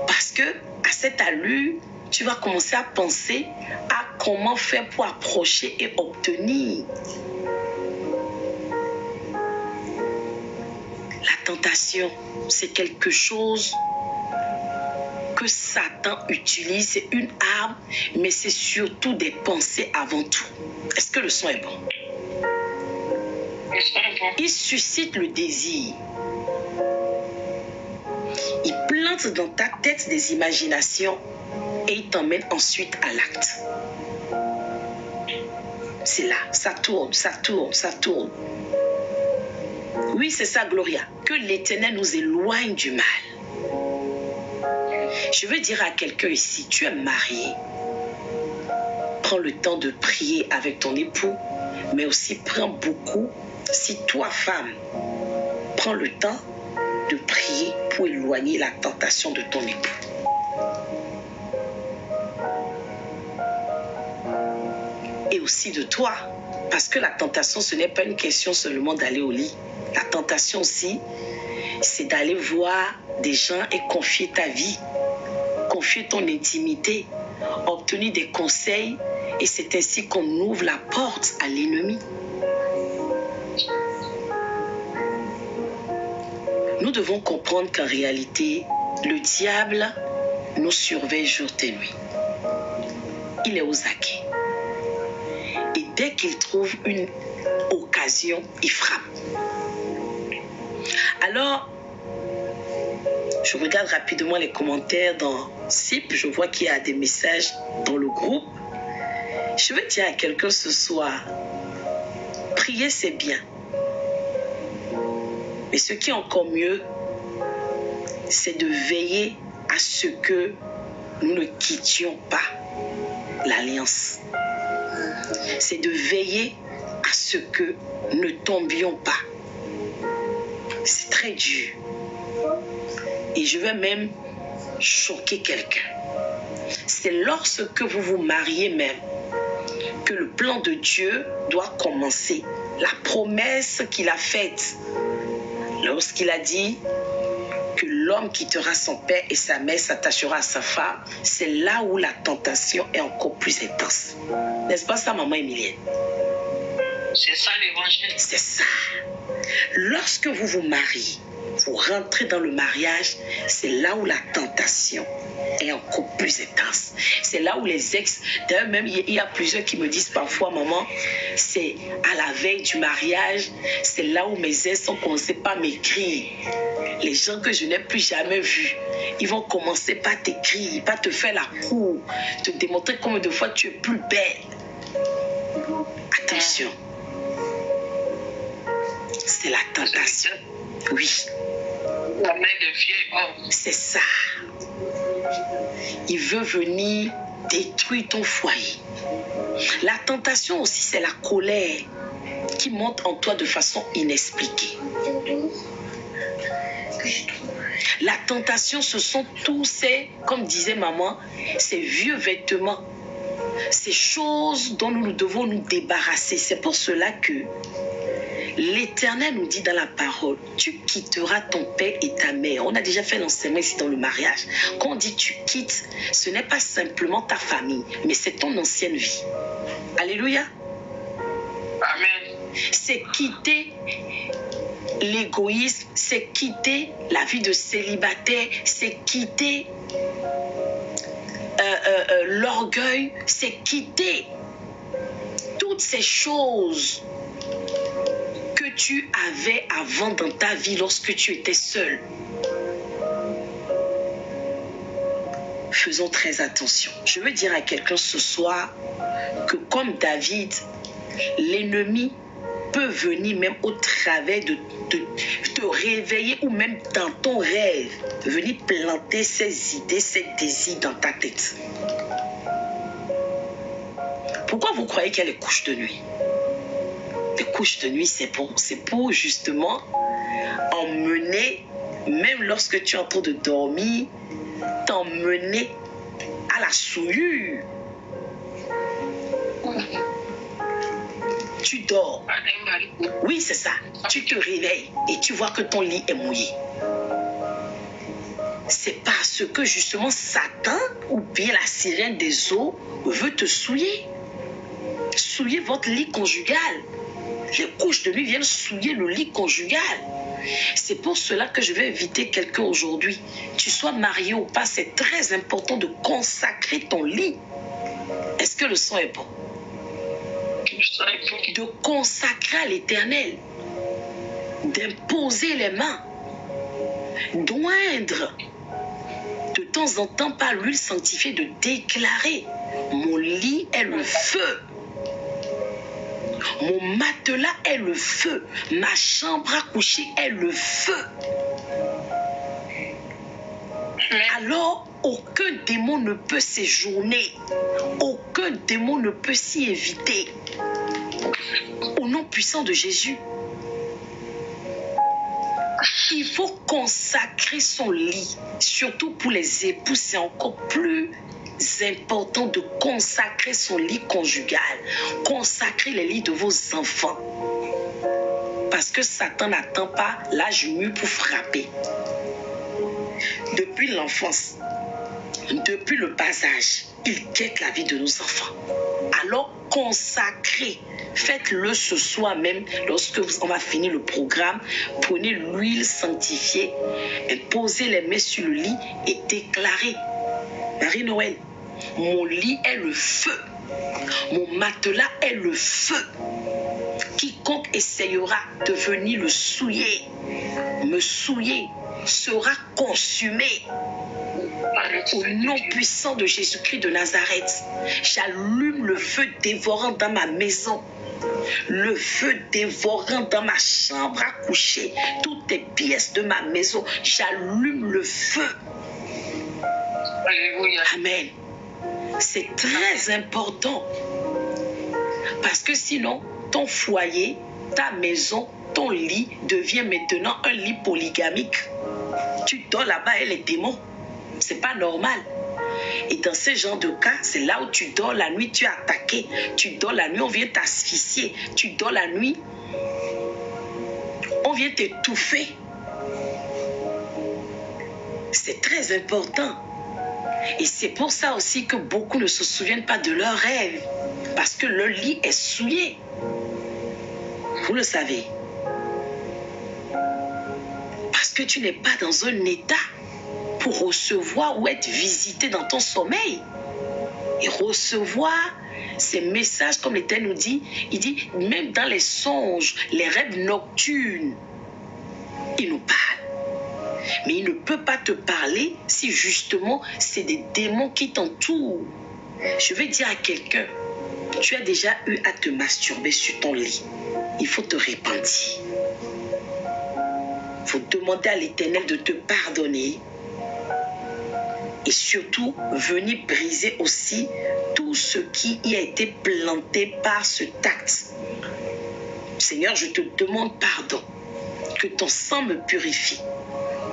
Parce que à cette allure, tu vas commencer à penser à comment faire pour approcher et obtenir. La tentation, c'est quelque chose que Satan utilise, c'est une arme, mais c'est surtout des pensées avant tout. Est-ce que le son est bon? Il suscite le désir. Il plante dans ta tête des imaginations et il t'emmène ensuite à l'acte. C'est là, ça tourne, ça tourne, ça tourne. Oui, c'est ça, Gloria, que l'Éternel nous éloigne du mal. Je veux dire à quelqu'un ici, tu es marié. Prends le temps de prier avec ton époux, mais aussi prends beaucoup, si toi, femme, prends le temps de prier pour éloigner la tentation de ton époux. Et aussi de toi, parce que la tentation, ce n'est pas une question seulement d'aller au lit. La tentation aussi, c'est d'aller voir des gens et confier ta vie, confier ton intimité, obtenir des conseils, et c'est ainsi qu'on ouvre la porte à l'ennemi. Nous devons comprendre qu'en réalité, le diable nous surveille jour et nuit. Il est aux aguets. Et dès qu'il trouve une occasion, il frappe. Alors, je regarde rapidement les commentaires dans SIP. Je vois qu'il y a des messages dans le groupe. Je veux dire à quelqu'un ce soir, prier c'est bien. Mais ce qui est encore mieux, c'est de veiller à ce que nous ne quittions pas l'alliance. C'est de veiller à ce que nous ne tombions pas. C'est très dur. Et je vais même choquer quelqu'un. C'est lorsque vous vous mariez même que le plan de Dieu doit commencer. La promesse qu'il a faite lorsqu'il a dit que l'homme quittera son père et sa mère, s'attachera à sa femme, c'est là où la tentation est encore plus intense. N'est-ce pas ça, maman Emilienne? C'est ça l'évangile. C'est ça. Lorsque vous vous mariez, vous rentrez dans le mariage, c'est là où la tentation est encore plus intense. C'est là où les ex, d'ailleurs même il y a plusieurs qui me disent parfois, maman, c'est à la veille du mariage, c'est là où mes ex ont commencé par m'écrire. Les gens que je n'ai plus jamais vus, ils vont commencer par t'écrire, par te faire la cour, te démontrer combien de fois tu es plus belle. Attention. C'est la tentation. Oui. La mère de vieil homme. C'est ça. Il veut venir détruire ton foyer. La tentation aussi, c'est la colère qui monte en toi de façon inexpliquée. La tentation, ce sont tous ces, comme disait maman, ces vieux vêtements, ces choses dont nous devons nous débarrasser. C'est pour cela que l'Éternel nous dit dans la parole, tu quitteras ton père et ta mère. On a déjà fait l'enseignement ici dans le mariage. Quand on dit tu quittes, ce n'est pas simplement ta famille, mais c'est ton ancienne vie. Alléluia. Amen. C'est quitter l'égoïsme, c'est quitter la vie de célibataire, c'est quitter l'orgueil, c'est quitter toutes ces choses que tu avais avant dans ta vie lorsque tu étais seul. Faisons très attention. Je veux dire à quelqu'un ce soir que comme David, l'ennemi peut venir même au travers de te réveiller ou même dans ton rêve, venir planter ses idées, ses désirs dans ta tête. Pourquoi vous croyez qu'il y a les couches de nuit? Les couches de nuit, c'est pour justement emmener, même lorsque tu es en train de dormir, t'emmener à la souillure. Tu dors. Oui, c'est ça. Tu te réveilles et tu vois que ton lit est mouillé. C'est parce que justement Satan ou bien la sirène des eaux veut te souiller. Souiller votre lit conjugal. Les couches de nuit viennent souiller le lit conjugal. C'est pour cela que je vais inviter quelqu'un aujourd'hui. Tu sois marié ou pas, c'est très important de consacrer ton lit. Est-ce que le son est bon? De consacrer à l'Éternel. D'imposer les mains. D'oindre. De temps en temps par l'huile sanctifiée, de déclarer: mon lit est le feu. Mon matelas est le feu. Ma chambre à coucher est le feu. Alors, aucun démon ne peut séjourner. Aucun démon ne peut s'y éviter. Au nom puissant de Jésus. Il faut consacrer son lit. Surtout pour les époux, c'est encore plus important de consacrer son lit conjugal. Consacrer les lits de vos enfants. Parce que Satan n'attend pas l'âge mûr pour frapper. Depuis l'enfance, depuis le bas âge, il guette la vie de nos enfants. Alors consacrez, faites-le ce soir même, lorsque on va finir le programme. Prenez l'huile sanctifiée, posez les mains sur le lit et déclarez: Marie-Noël, mon lit est le feu, mon matelas est le feu. Quiconque essayera de venir le souiller, me souiller, sera consumé. Au nom puissant de Jésus-Christ de Nazareth, j'allume le feu dévorant dans ma maison, le feu dévorant dans ma chambre à coucher, toutes les pièces de ma maison, j'allume le feu. Alléluia. Amen. C'est très important. Parce que sinon, ton foyer, ta maison, ton lit devient maintenant un lit polygamique. Tu dors là-bas et les démons. C'est pas normal. Et dans ce genre de cas, c'est là où tu dors la nuit, tu es attaqué. Tu dors la nuit, on vient t'asphyxier. Tu dors la nuit, on vient t'étouffer. C'est très important. Et c'est pour ça aussi que beaucoup ne se souviennent pas de leurs rêves. Parce que le lit est souillé. Vous le savez. Parce que tu n'es pas dans un état pour recevoir ou être visité dans ton sommeil. Et recevoir ces messages, comme l'Éternel nous dit, il dit, même dans les songes, les rêves nocturnes, il nous parle. Mais il ne peut pas te parler si justement c'est des démons qui t'entourent. Je vais dire à quelqu'un, tu as déjà eu à te masturber sur ton lit. Il faut te repentir. Il faut demander à l'Éternel de te pardonner. Et surtout, venir briser aussi tout ce qui y a été planté par ce acte. Seigneur, je te demande pardon. Que ton sang me purifie.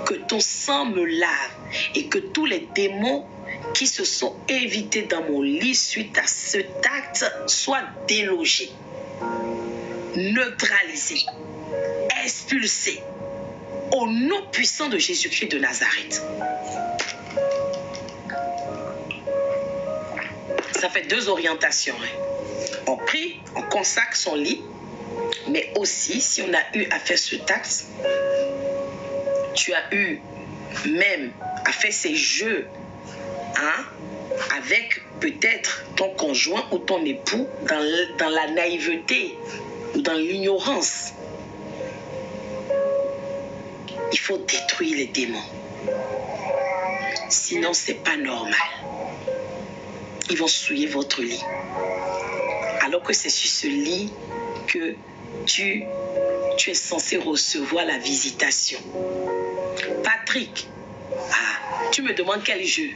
Que ton sang me lave. Et que tous les démons qui se sont évités dans mon lit suite à cet acte soient délogés, neutralisés, expulsés. Au nom puissant de Jésus-Christ de Nazareth. Ça fait deux orientations. On prie, on consacre son lit, mais aussi, si on a eu à faire ce acte, tu as eu même à faire ces jeux avec peut-être ton conjoint ou ton époux dans la naïveté ou dans l'ignorance. Il faut détruire les démons. Sinon, c'est pas normal. Ils vont souiller votre lit. Alors que c'est sur ce lit que tu es censé recevoir la visitation. Patrick, tu me demandes quel jeu?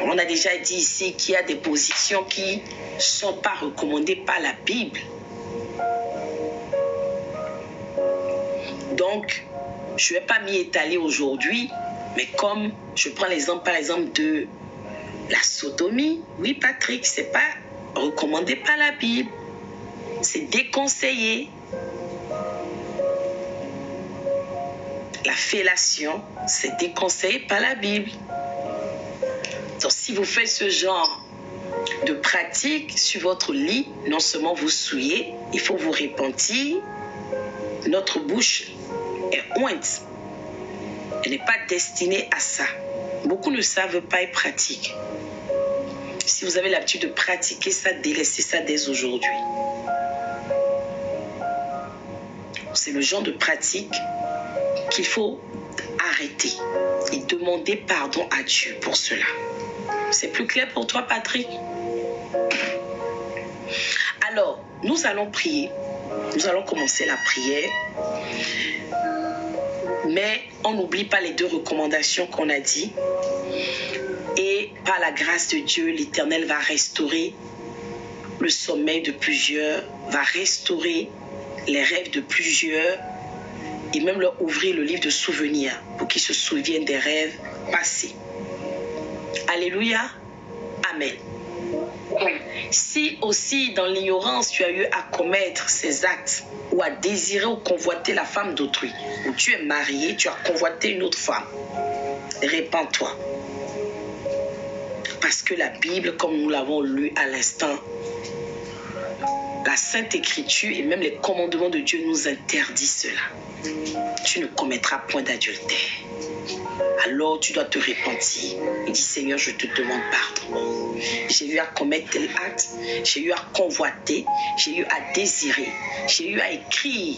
On a déjà dit ici qu'il y a des positions qui ne sont pas recommandées par la Bible. Donc, je ne vais pas m'y étaler aujourd'hui, mais comme je prends l'exemple par exemple de la sodomie, oui Patrick, ce n'est pas recommandé par la Bible. c'est déconseillé. La fellation, c'est déconseillé par la Bible. Donc, si vous faites ce genre de pratique sur votre lit, non seulement vous souillez, il faut vous repentir. Notre bouche est ointe. Elle n'est pas destinée à ça. Beaucoup ne savent pas et pratiquent. Si vous avez l'habitude de pratiquer ça, délaissez ça dès aujourd'hui. C'est le genre de pratique qu'il faut arrêter et demander pardon à Dieu pour cela. C'est plus clair pour toi, Patrick? Alors, nous allons prier. Nous allons commencer la prière. Mais on n'oublie pas les 2 recommandations qu'on a dit. Et par la grâce de Dieu, l'Éternel va restaurer le sommeil de plusieurs, va restaurer les rêves de plusieurs et même leur ouvrir le livre de souvenirs pour qu'ils se souviennent des rêves passés. Alléluia. Amen. Si aussi dans l'ignorance tu as eu à commettre ces actes ou à désirer ou convoiter la femme d'autrui, ou tu es marié, tu as convoité une autre femme, répands-toi. Parce que la Bible, comme nous l'avons lu à l'instant, la Sainte Écriture et même les commandements de Dieu nous interdisent cela. Tu ne commettras point d'adultère. Alors tu dois te repentir et dire: Seigneur, je te demande pardon. J'ai eu à commettre tel acte, j'ai eu à convoiter, j'ai eu à désirer, j'ai eu à écrire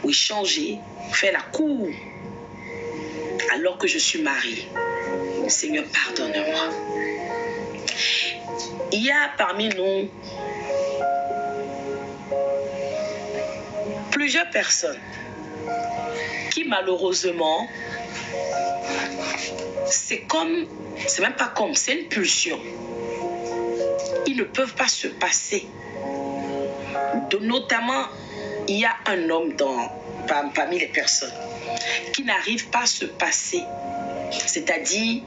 ou échanger, faire la cour alors que je suis mariée. Seigneur, pardonne-moi. Il y a parmi nous plusieurs personnes qui malheureusement, c'est même pas comme, c'est une pulsion. Ils ne peuvent pas se passer. Notamment, il y a un homme parmi les personnes qui n'arrive pas à se passer. C'est-à-dire,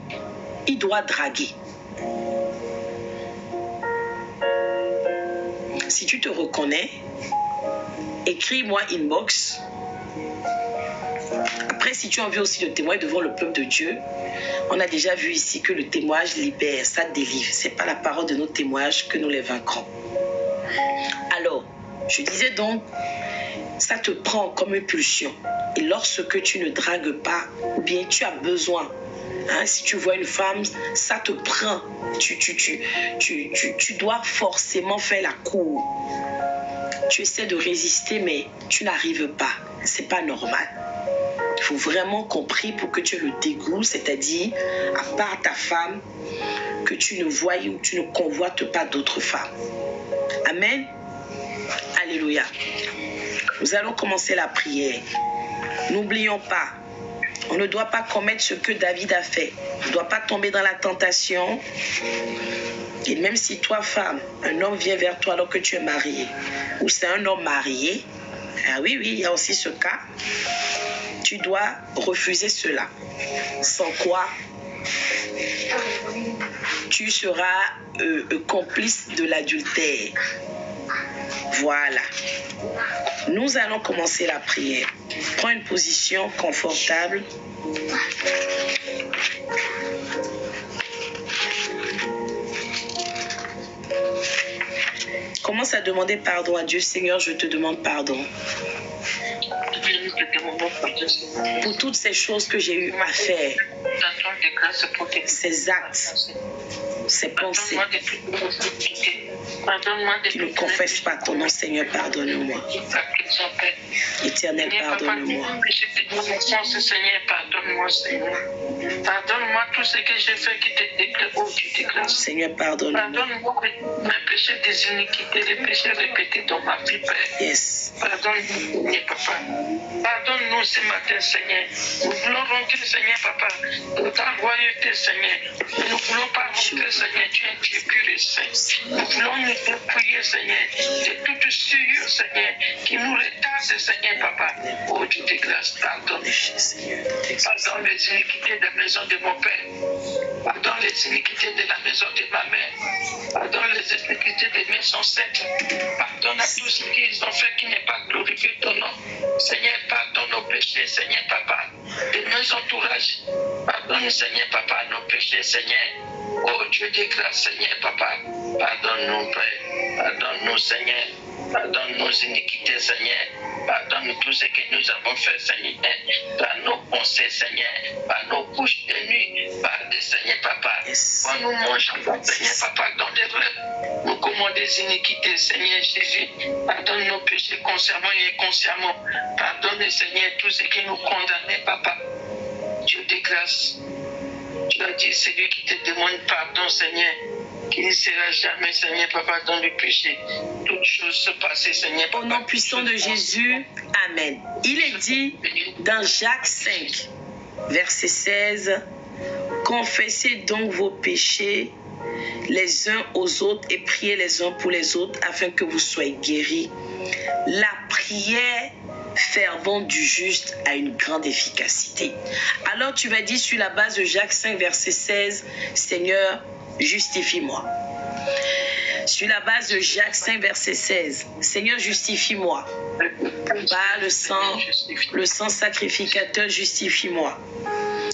il doit draguer. Si tu te reconnais, écris-moi inbox. Après, si tu as envie aussi de témoigner devant le peuple de Dieu, on a déjà vu ici que le témoignage libère, ça délivre. Ce n'est pas la parole de nos témoignages que nous les vaincrons. Alors, je disais donc, ça te prend comme une pulsion. Et lorsque tu ne dragues pas, ou bien tu as besoin, si tu vois une femme, ça te prend. Tu dois forcément faire la cour. Tu essaies de résister, mais tu n'arrives pas. Ce n'est pas normal. Il faut vraiment qu'on prie pour que tu aies le dégoût, c'est-à-dire, à part ta femme, que tu ne voies ou tu ne convoites pas d'autres femmes. Amen. Alléluia. Nous allons commencer la prière. N'oublions pas, on ne doit pas commettre ce que David a fait. On ne doit pas tomber dans la tentation. Et même si toi, femme, un homme vient vers toi alors que tu es mariée, ou c'est un homme marié, ah oui, il y a aussi ce cas, tu dois refuser cela. Sans quoi, tu seras complice de l'adultère. Voilà. Nous allons commencer la prière. Prends une position confortable. Commence à demander pardon à Dieu. Seigneur, je te demande pardon pour toutes ces choses que j'ai eu à faire, ces actes, ces pensées qui ne confessent pas ton nom. Seigneur, pardonne-moi. Éternel, pardonne-moi. Seigneur, pardonne-moi, Seigneur. Pardonne-moi tout ce que j'ai fait qui te dégrade. Seigneur, pardonne-moi. Pardonne-moi mes péchés des iniquités, les péchés répétés dans ma vie, Père. Yes. Pardonne-nous, Papa. Pardonne-nous ce matin, Seigneur. Nous voulons rentrer, Seigneur, Papa, dans ta royauté, Seigneur. Nous ne voulons pas rentrer, Seigneur, tu es Dieu pur et saint. Nous voulons nous dépouiller, Seigneur, de toute souillure, Seigneur, qui nous retarde, Seigneur, Papa. Oh, Dieu de grâce, pardonne. Pardonne les iniquités de la maison de mon Père. Pardonne les iniquités de la maison de ma mère. Pardonne les iniquités de mes ancêtres. Pardonne à tous ceux qu'ils ont fait qui n'est pas glorifié ton nom. Seigneur, pardonne nos péchés, Seigneur Papa, de nos entourages. Pardonne, Seigneur Papa, nos péchés, Seigneur. Oh Dieu de grâce, Seigneur Papa. Pardonne-nous, Père. Pardonne-nous, Seigneur. Pardonne nos iniquités, Seigneur. Pardonne tout ce que nous avons fait, Seigneur. Par nos pensées, Seigneur. Par nos bouches de nuit. Par des Seigneur Papa. Quand nous mangeons, Seigneur Papa, dans des rêves, nous commandons des iniquités, Seigneur Jésus. Pardonne nos péchés consciemment et inconsciemment. Pardonne, Seigneur, tout ce qui nous condamne, Papa. Dieu de grâce. Tu as dit, celui qui te demande pardon, Seigneur, qui ne sera jamais, Seigneur Papa, dans le péché. Toutes choses se passent, Seigneur Papa. Au nom puissant de Jésus, Amen. Il est dit dans Jacques 5, verset 16, « Confessez donc vos péchés les uns aux autres et priez les uns pour les autres afin que vous soyez guéris. La prière fervente du juste a une grande efficacité. » Alors tu vas dire sur la base de Jacques 5, verset 16, « Seigneur, justifie-moi. » Sur la base de Jacques 5, verset 16, « Seigneur, justifie-moi. » Par le sang sacrificateur, justifie-moi.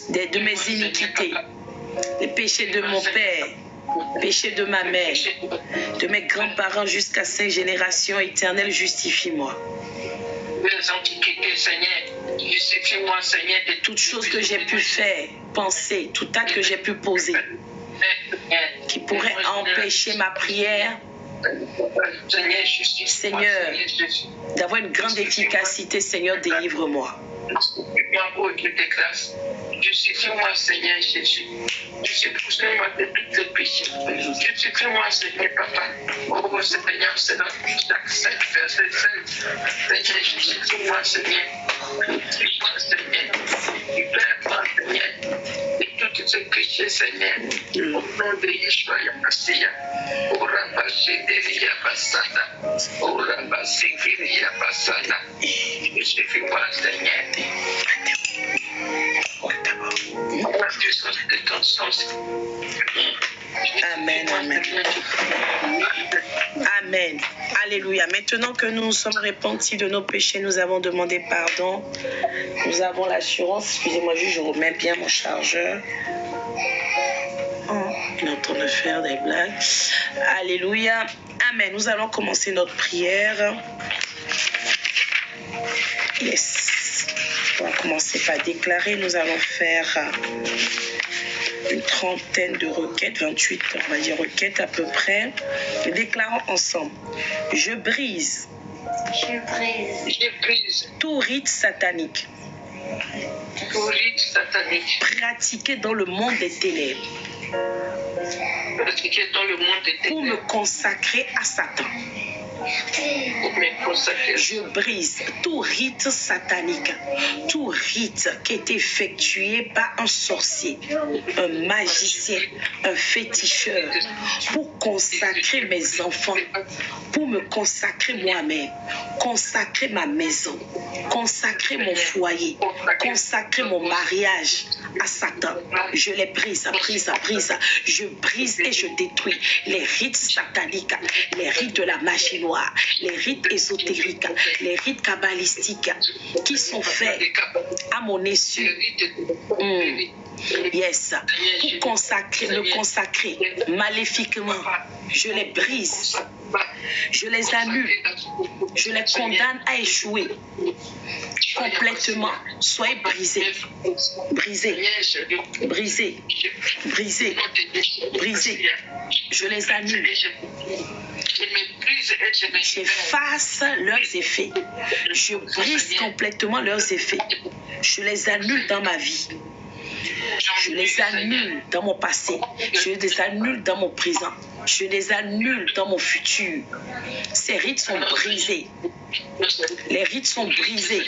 De mes iniquités, les péchés de mon père, péchés de ma mère, de mes grands-parents jusqu'à 5 générations éternelles, justifie-moi. Les antiquités, Seigneur, justifie-moi, Seigneur, de toutes choses que j'ai pu faire, penser, tout acte que j'ai pu poser, qui pourrait empêcher ma prière, Seigneur, d'avoir une grande efficacité, Seigneur, délivre-moi. Oh Dieu de grâce, justifie-moi, Seigneur Jésus. Justifie-moi de tous les péchés. Justifie-moi, Seigneur Papa. Oh Seigneur, c'est dans Jacques 5, verset 16. Seigneur, justifie-moi, Seigneur. Justifie-moi, Seigneur. Libère-moi, Seigneur, de tous ces péchés, Seigneur. Au nom de Yeshua Yamassia. Oh Rabashideria Basana. Oh Rabashideria Basana. Justifie-moi, Seigneur. Amen, amen. Amen. Alléluia. Maintenant que nous nous sommes repentis de nos péchés, nous avons demandé pardon. Nous avons l'assurance. Excusez-moi, juste je remets bien mon chargeur. Il est en train de faire des blagues. Alléluia. Amen. Nous allons commencer notre prière. Yes. On va commencer par déclarer. Nous allons faire une trentaine de requêtes, 28, on va dire requêtes à peu près. Déclarons ensemble. Je brise tout rite satanique pratiqué dans le monde des ténèbres pour me consacrer à Satan. Je brise tout rite satanique, tout rite qui est effectué par un sorcier, un magicien, un féticheur, pour consacrer mes enfants, pour me consacrer moi-même, consacrer ma maison, consacrer mon foyer, consacrer mon mariage à Satan. Je les brise. Je brise et je détruis les rites sataniques, les rites de la magie noire, les rites ésotériques, les rites kabbalistiques qui sont faits à mon insu. Yes, pour me consacrer maléfiquement. Je les brise, je les annule, je les condamne à échouer complètement. Soyez brisés. Je les annule. J'efface leurs effets. Je brise complètement leurs effets. Je les annule dans ma vie. Je les annule dans mon passé. Je les annule dans mon présent. Je les annule dans mon futur. Ces rites sont brisés. Les rites sont brisés.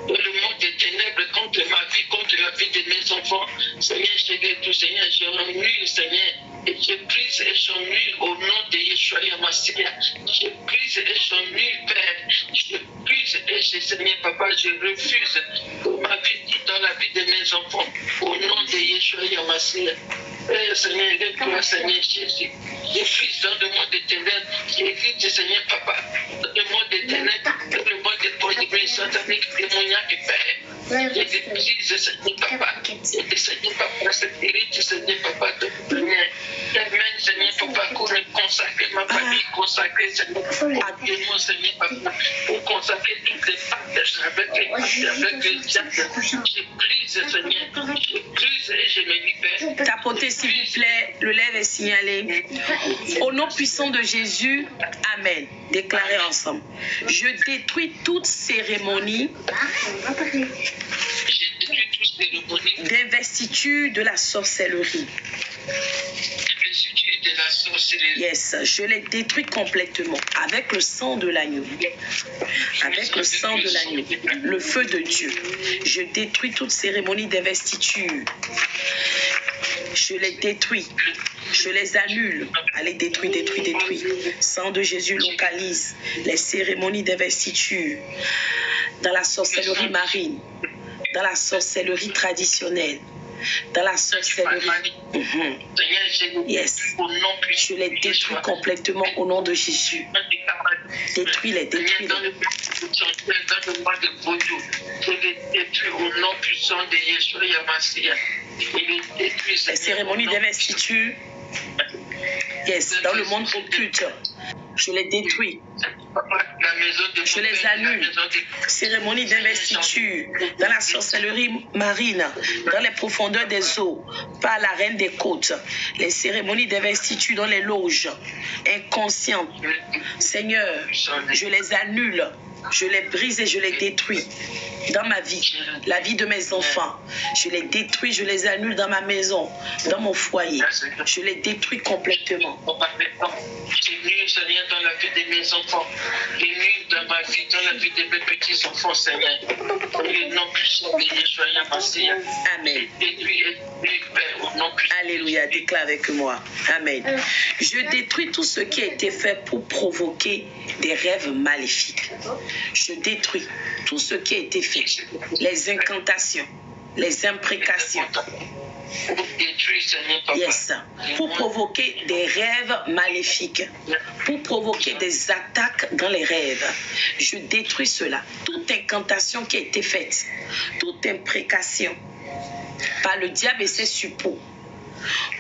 Dans le monde des ténèbres, contre ma vie, contre la vie de mes enfants, Seigneur, je détruis, Seigneur, je m'annule, Seigneur, et je brise et j'annule au nom de Yeshua Yamassia. Je brise et j'annule, Père. Je brise et Seigneur, Papa, je refuse pour ma vie, dans la vie de mes enfants, au nom de Yeshua Yamassia. Seigneur, aide-toi, Seigneur Jésus. Je suis dans le monde des ténèbres. J'évite, Seigneur Papa, dans le monde des ténèbres, dans le monde des projets sataniques, démoniaques et pères. Je déprise, Seigneur Papa, et Seigneur Papa, cette hérite, Seigneur Papa, de Seigneur. Amen, Seigneur Papa, pour me consacrer ma famille, consacrer, Seigneur Papa, moi, Seigneur Papa, pour consacrer toutes les partages avec les diables. Je brise, Seigneur, je brise et je me libère. Tapotez, s'il vous plaît, le lève est signalé. Au nom puissant de Jésus, Amen. Déclarez ensemble. Je détruis toute cérémonie d'investiture de la sorcellerie. Yes, je les détruis complètement avec le sang de l'agneau. Avec le sang de l'agneau, le feu de Dieu. Je détruis toute cérémonie d'investiture. Je les détruis. Je les annule. Allez, détruis, détruis, détruis. Sang de Jésus localise les cérémonies d'investiture dans la sorcellerie marine, dans la sorcellerie traditionnelle, dans la sorcellerie. Yes. Je les détruis complètement au nom de Jésus. Détruis-les, détruis-les. Dans le monde de Boudou, je les détruis au nom puissant de Yeshua Yamassia. Les cérémonies d'investiture, yes, dans le monde occulte, je les détruis. Je les annule. Cérémonie d'investiture dans la sorcellerie marine, dans les profondeurs des eaux, par la reine des côtes. Les cérémonies d'investiture dans les loges inconscientes. Seigneur, je les annule. Je les brise et je les détruis dans ma vie, la vie de mes enfants. Je les détruis, je les annule dans ma maison, dans mon foyer. Je les détruis complètement. J'ai nu, Seigneur, dans la vie de mes enfants. J'ai nu dans ma vie, dans la vie de mes petits-enfants, Seigneur. Le nom puissant de Yeshua Yamassia. Amen. Détruis et Père, au nom puissant. Alléluia, déclare avec moi. Amen. Je détruis tout ce qui a été fait pour provoquer des rêves maléfiques. Je détruis tout ce qui a été fait. Les incantations, les imprécations. Yes. Pour provoquer des rêves maléfiques, pour provoquer des attaques dans les rêves. Je détruis cela. Toute incantation qui a été faite, toute imprécation par le diable et ses suppôts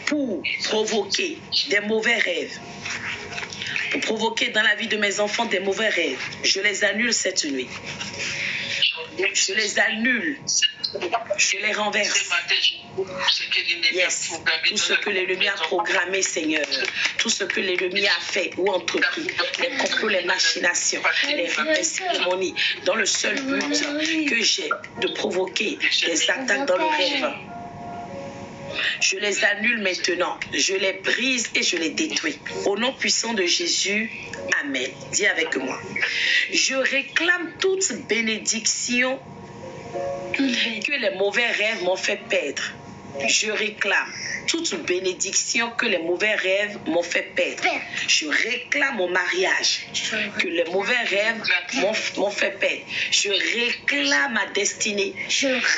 pour provoquer des mauvais rêves, pour provoquer dans la vie de mes enfants des mauvais rêves. Je les annule cette nuit. Je les annule. Je les renverse. Yes. Tout ce que l'ennemi a programmé, Seigneur, tout ce que l'ennemi a fait ou entrepris, les complots, les machinations, les cérémonies, dans le seul but que j'ai de provoquer des attaques dans le rêve. Je les annule maintenant, je les brise et je les détruis. Au nom puissant de Jésus, Amen. Dis avec moi. Je réclame toute bénédiction que les mauvais rêves m'ont fait perdre. Je réclame toute bénédiction que les mauvais rêves m'ont fait perdre. Je réclame mon mariage que les mauvais rêves m'ont fait perdre. Je réclame ma destinée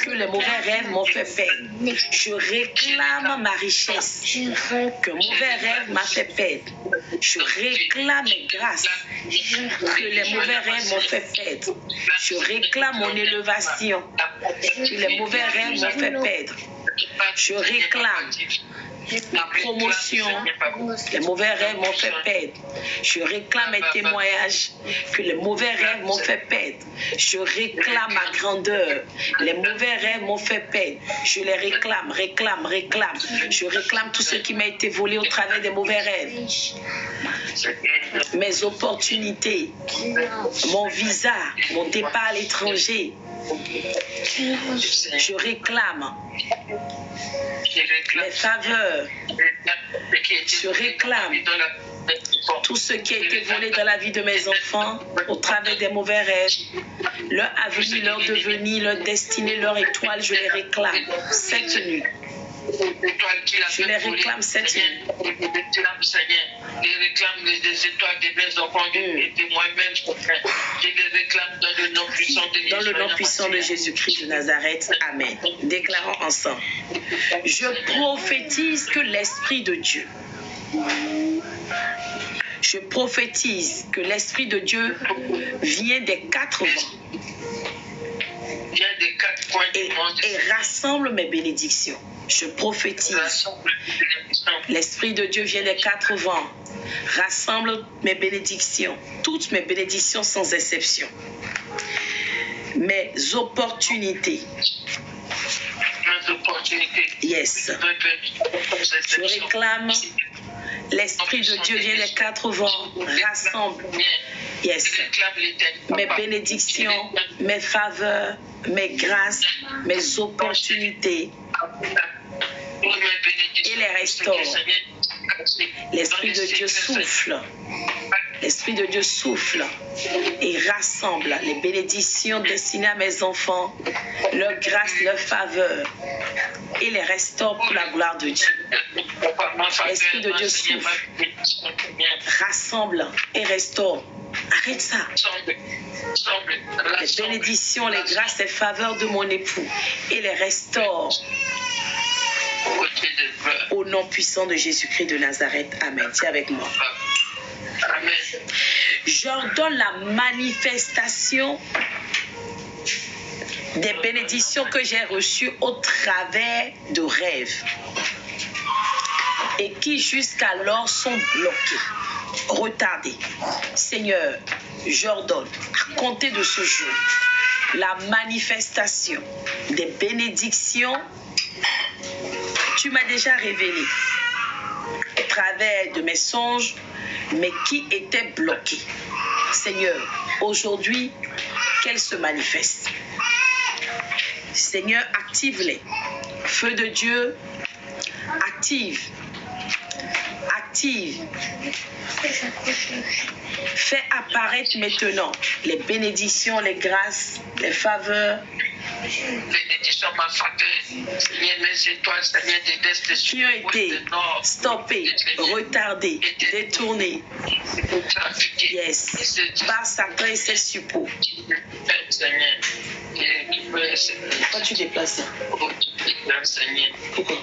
que les mauvais rêves m'ont fait perdre. Je réclame ma richesse que mauvais rêve m'a fait perdre. Je réclame mes grâces que les mauvais rêves m'ont fait perdre. Je réclame mon élévation que les mauvais rêves m'ont fait perdre. Je réclame ma promotion, les mauvais rêves m'ont fait perdre. Je réclame mes témoignages que les mauvais rêves m'ont fait perdre. Je réclame ma grandeur, les mauvais rêves m'ont fait perdre. Je les réclame. Je réclame tout ce qui m'a été volé au travers des mauvais rêves. Mes opportunités, mon visa, mon départ à l'étranger. Je réclame les faveurs. Je réclame tout ce qui a été volé dans la vie de mes enfants au travers des mauvais rêves. Leur avenir, leur devenir, leur destinée, leur étoile, je les réclame cette nuit. Je les réclame cette nuit. Je réclame les étoiles de mes enfants et de moi-même. Je les réclame dans le nom puissant de Jésus. Dans le nom puissant de Jésus-Christ de Nazareth. Amen. Déclarons ensemble. Je prophétise que l'Esprit de Dieu. Je prophétise que l'Esprit de Dieu vient des 4 vents et rassemble mes bénédictions. Je prophétise. L'Esprit de Dieu vient des 4 vents, rassemble mes bénédictions, toutes mes bénédictions sans exception. Mes opportunités. Yes. Je réclame. L'Esprit de Dieu vient des 4 vents, rassemble. Yes. Mes bénédictions, mes faveurs, mes grâces, mes opportunités. Et les restaure. L'Esprit de Dieu souffle. L'Esprit de Dieu souffle et rassemble les bénédictions destinées à mes enfants, leur grâce, leur faveur, et les restaure pour la gloire de Dieu. L'Esprit de Dieu souffle, rassemble et restaure. Arrête ça. Les bénédictions, les grâces, les faveurs de mon époux, et les restaure. Au nom puissant de Jésus-Christ de Nazareth. Amen. Tiens avec moi. Amen. J'ordonne la manifestation des bénédictions que j'ai reçues au travers de rêves et qui jusqu'alors sont bloquées, retardées. Seigneur, j'ordonne à compter de ce jour la manifestation des bénédictions que tu m'as déjà révélées au travers de mes songes, mais qui étaient bloqués. Seigneur, aujourd'hui, qu'elles se manifestent. Seigneur, active-les. Feu de Dieu, active. Active. Fais apparaître maintenant les bénédictions, les grâces, les faveurs. Bénédiction ma famille, Seigneur, mes étoiles, Seigneur, des destes qui ont été stoppées, retardées, détournées. Yes. Par Satan et ses suppôts. Pourquoi tu déplaces ça? Pourquoi?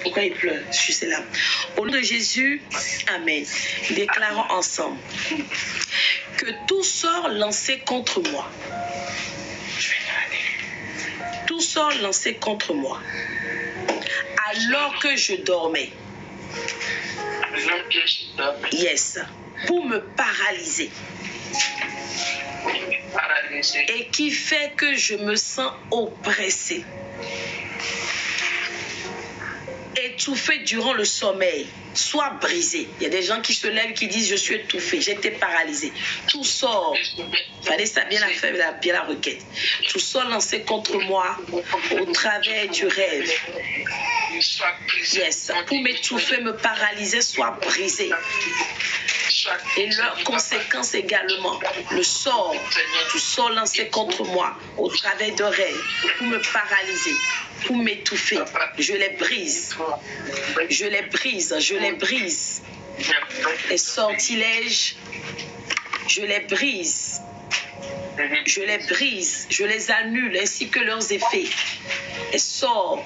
Pourquoi il pleure? Je suis là. Au nom de Jésus, Amen. Déclarons ensemble que tout sort lancé contre moi, tout sort lancé contre moi, alors que je dormais, yes, pour me paralyser, et qui fait que je me sens oppressé, étouffé durant le sommeil, soit brisé. Il y a des gens qui se lèvent qui disent je suis étouffé, j'ai été paralysé. Tout sort. Fallait ça bien la requête. Tout sort lancé contre moi au travers du rêve. Yes. Pour m'étouffer, me paralyser, soit brisé. Et leurs conséquences également. Le sort, du sort lancé contre moi au travers de rêves pour me paralyser, pour m'étouffer. Je les brise. Je les brise. Je les brise. Les sortilèges, je les brise. Je les brise. Je les annule ainsi que leurs effets. Les sorts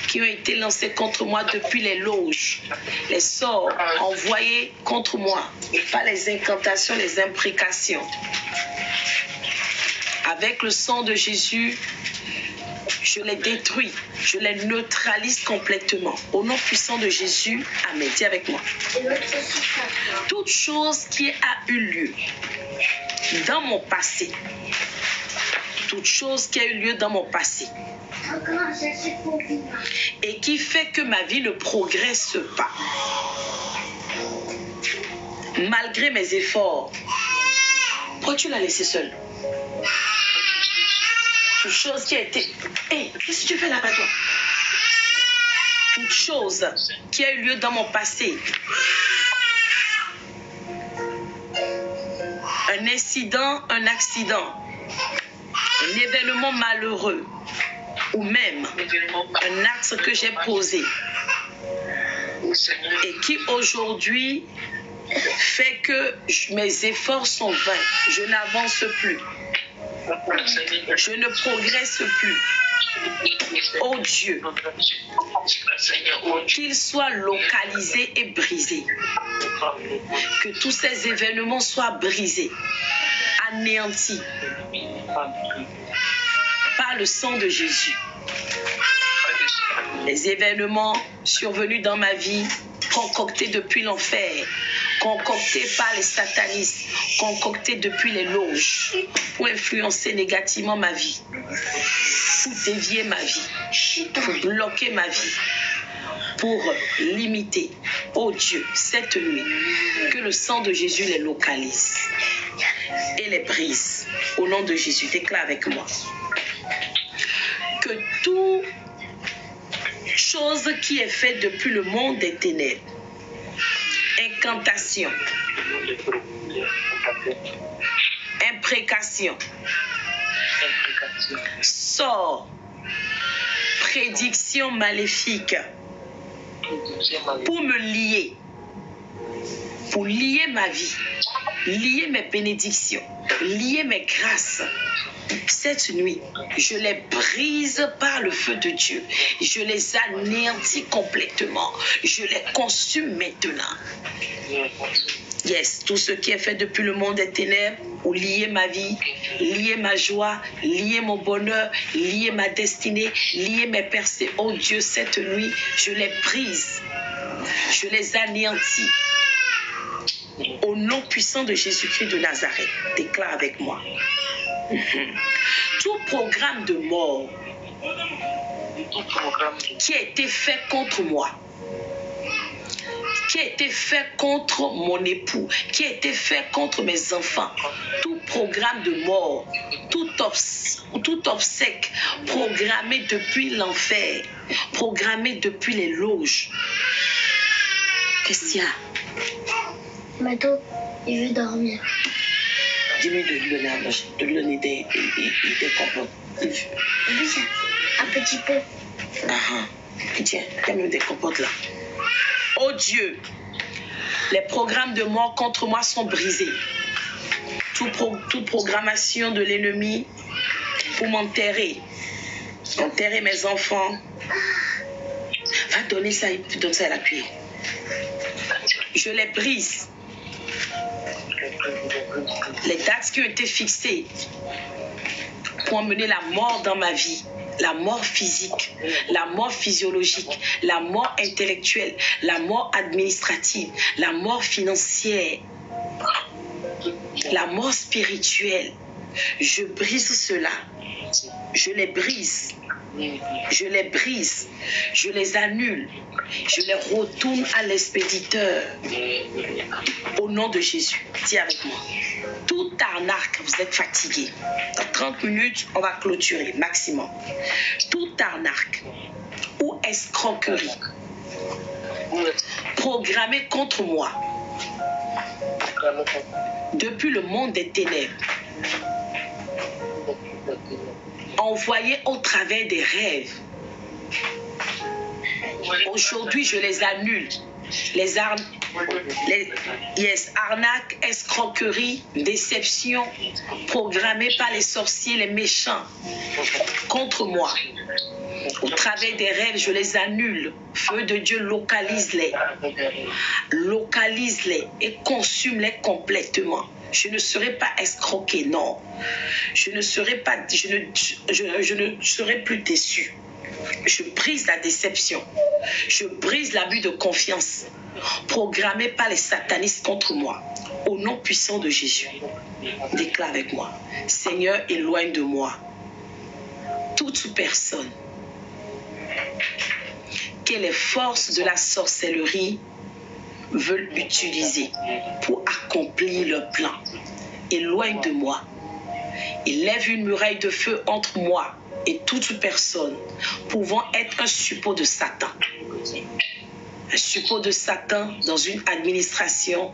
qui ont été lancés contre moi depuis les loges, les sorts envoyés contre moi par les incantations, les imprécations. Avec le sang de Jésus, je les détruis, je les neutralise complètement. Au nom puissant de Jésus, Amen. Dis avec moi. Toute chose qui a eu lieu dans mon passé, toute chose qui a eu lieu dans mon passé, et qui fait que ma vie ne progresse pas, malgré mes efforts. Pourquoi tu l'as laissé seule? Toute chose qui a été... Hey, qu'est-ce que tu fais là-bas, toi? Toute chose qui a eu lieu dans mon passé, un incident, un accident, un événement malheureux, ou même un axe que j'ai posé et qui aujourd'hui fait que mes efforts sont vains. Je n'avance plus. Je ne progresse plus. Oh Dieu, qu'il soit localisé et brisé. Que tous ces événements soient brisés, anéantis par le sang de Jésus. Les événements survenus dans ma vie, concoctés depuis l'enfer, concoctés par les satanistes, concoctés depuis les loges, pour influencer négativement ma vie, pour dévier ma vie, pour bloquer ma vie, pour limiter. Oh Dieu, cette nuit, que le sang de Jésus les localise et les brise. Au nom de Jésus, déclare avec moi que toute chose qui est faite depuis le monde des ténèbres, incantation, imprécation, sort, prédiction maléfique, pour me lier, pour lier ma vie, lier mes bénédictions, lier mes grâces. Cette nuit, je les brise par le feu de Dieu. Je les anéantis complètement. Je les consume maintenant. Yes, tout ce qui est fait depuis le monde des ténèbres, pour lier ma vie, lier ma joie, lier mon bonheur, lier ma destinée, lier mes percées. Oh Dieu, cette nuit, je les brise. Je les anéantis. Au nom puissant de Jésus-Christ de Nazareth, déclare avec moi. Tout programme de mort qui a été fait contre moi, qui a été fait contre mon époux, qui a été fait contre mes enfants, tout programme de mort, tout obsèque programmé depuis l'enfer, programmé depuis les loges. Qu'est-ce qu'il y a? Mato, il veut dormir. Dis-lui de lui donner à manger, de lui donner des compotes. Oui, un petit peu. Tiens, donne-lui des compotes là. Oh Dieu, les programmes de mort contre moi sont brisés. Toute programmation de l'ennemi pour m'enterrer, enterrer mes enfants. Va donner ça, donne ça à la cuillère. Je les brise. Les dates qui ont été fixées pour emmener la mort dans ma vie, la mort physique, la mort physiologique, la mort intellectuelle, la mort administrative, la mort financière, la mort spirituelle. Je brise cela. Je les brise. Je les brise. Je les annule. Je les retourne à l'expéditeur. Au nom de Jésus. Dis avec moi. Tout arnaque, vous êtes fatigué. Dans 30 minutes, on va clôturer, maximum. Tout arnaque ou escroquerie programmée contre moi depuis le monde des ténèbres, envoyé au travers des rêves. Aujourd'hui, je les annule. Arnaques, escroqueries, déceptions programmées par les sorciers, les méchants contre moi. Au travers des rêves, je les annule. Feu de Dieu, localise-les. Localise-les et consume-les complètement. Je ne serai pas escroqué, non. Je ne serai plus déçu. Je brise la déception. Je brise l'abus de confiance programmé par les satanistes contre moi. Au nom puissant de Jésus, déclare avec moi. Seigneur, éloigne de moi toute personne que les forces de la sorcellerie veulent utiliser pour accomplir leur plan. Éloigne de moi. Élève une muraille de feu entre moi et toute personne pouvant être un suppôt de Satan. suppôt de Satan dans une administration,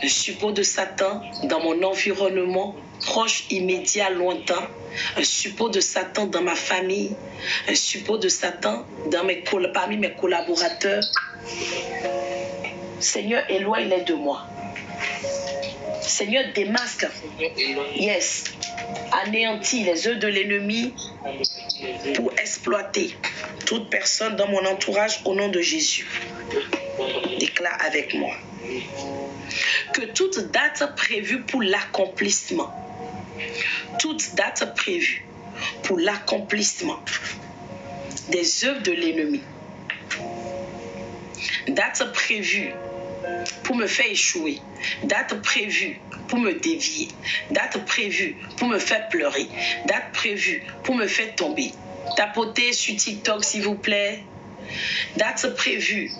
un suppôt de Satan dans mon environnement proche, immédiat, lointain, un suppôt de Satan dans ma famille, un suppôt de Satan parmi mes collaborateurs. Seigneur, éloigne-les de moi. Seigneur, démasque, yes, anéantis les œuvres de l'ennemi pour exploiter toute personne dans mon entourage au nom de Jésus. Déclare avec moi que toute date prévue pour l'accomplissement, toute date prévue pour l'accomplissement des œuvres de l'ennemi, date prévue pour me faire échouer, date prévue pour me dévier, date prévue pour me faire pleurer, date prévue pour me faire tomber. Tapotez sur TikTok s'il vous plaît. Date prévue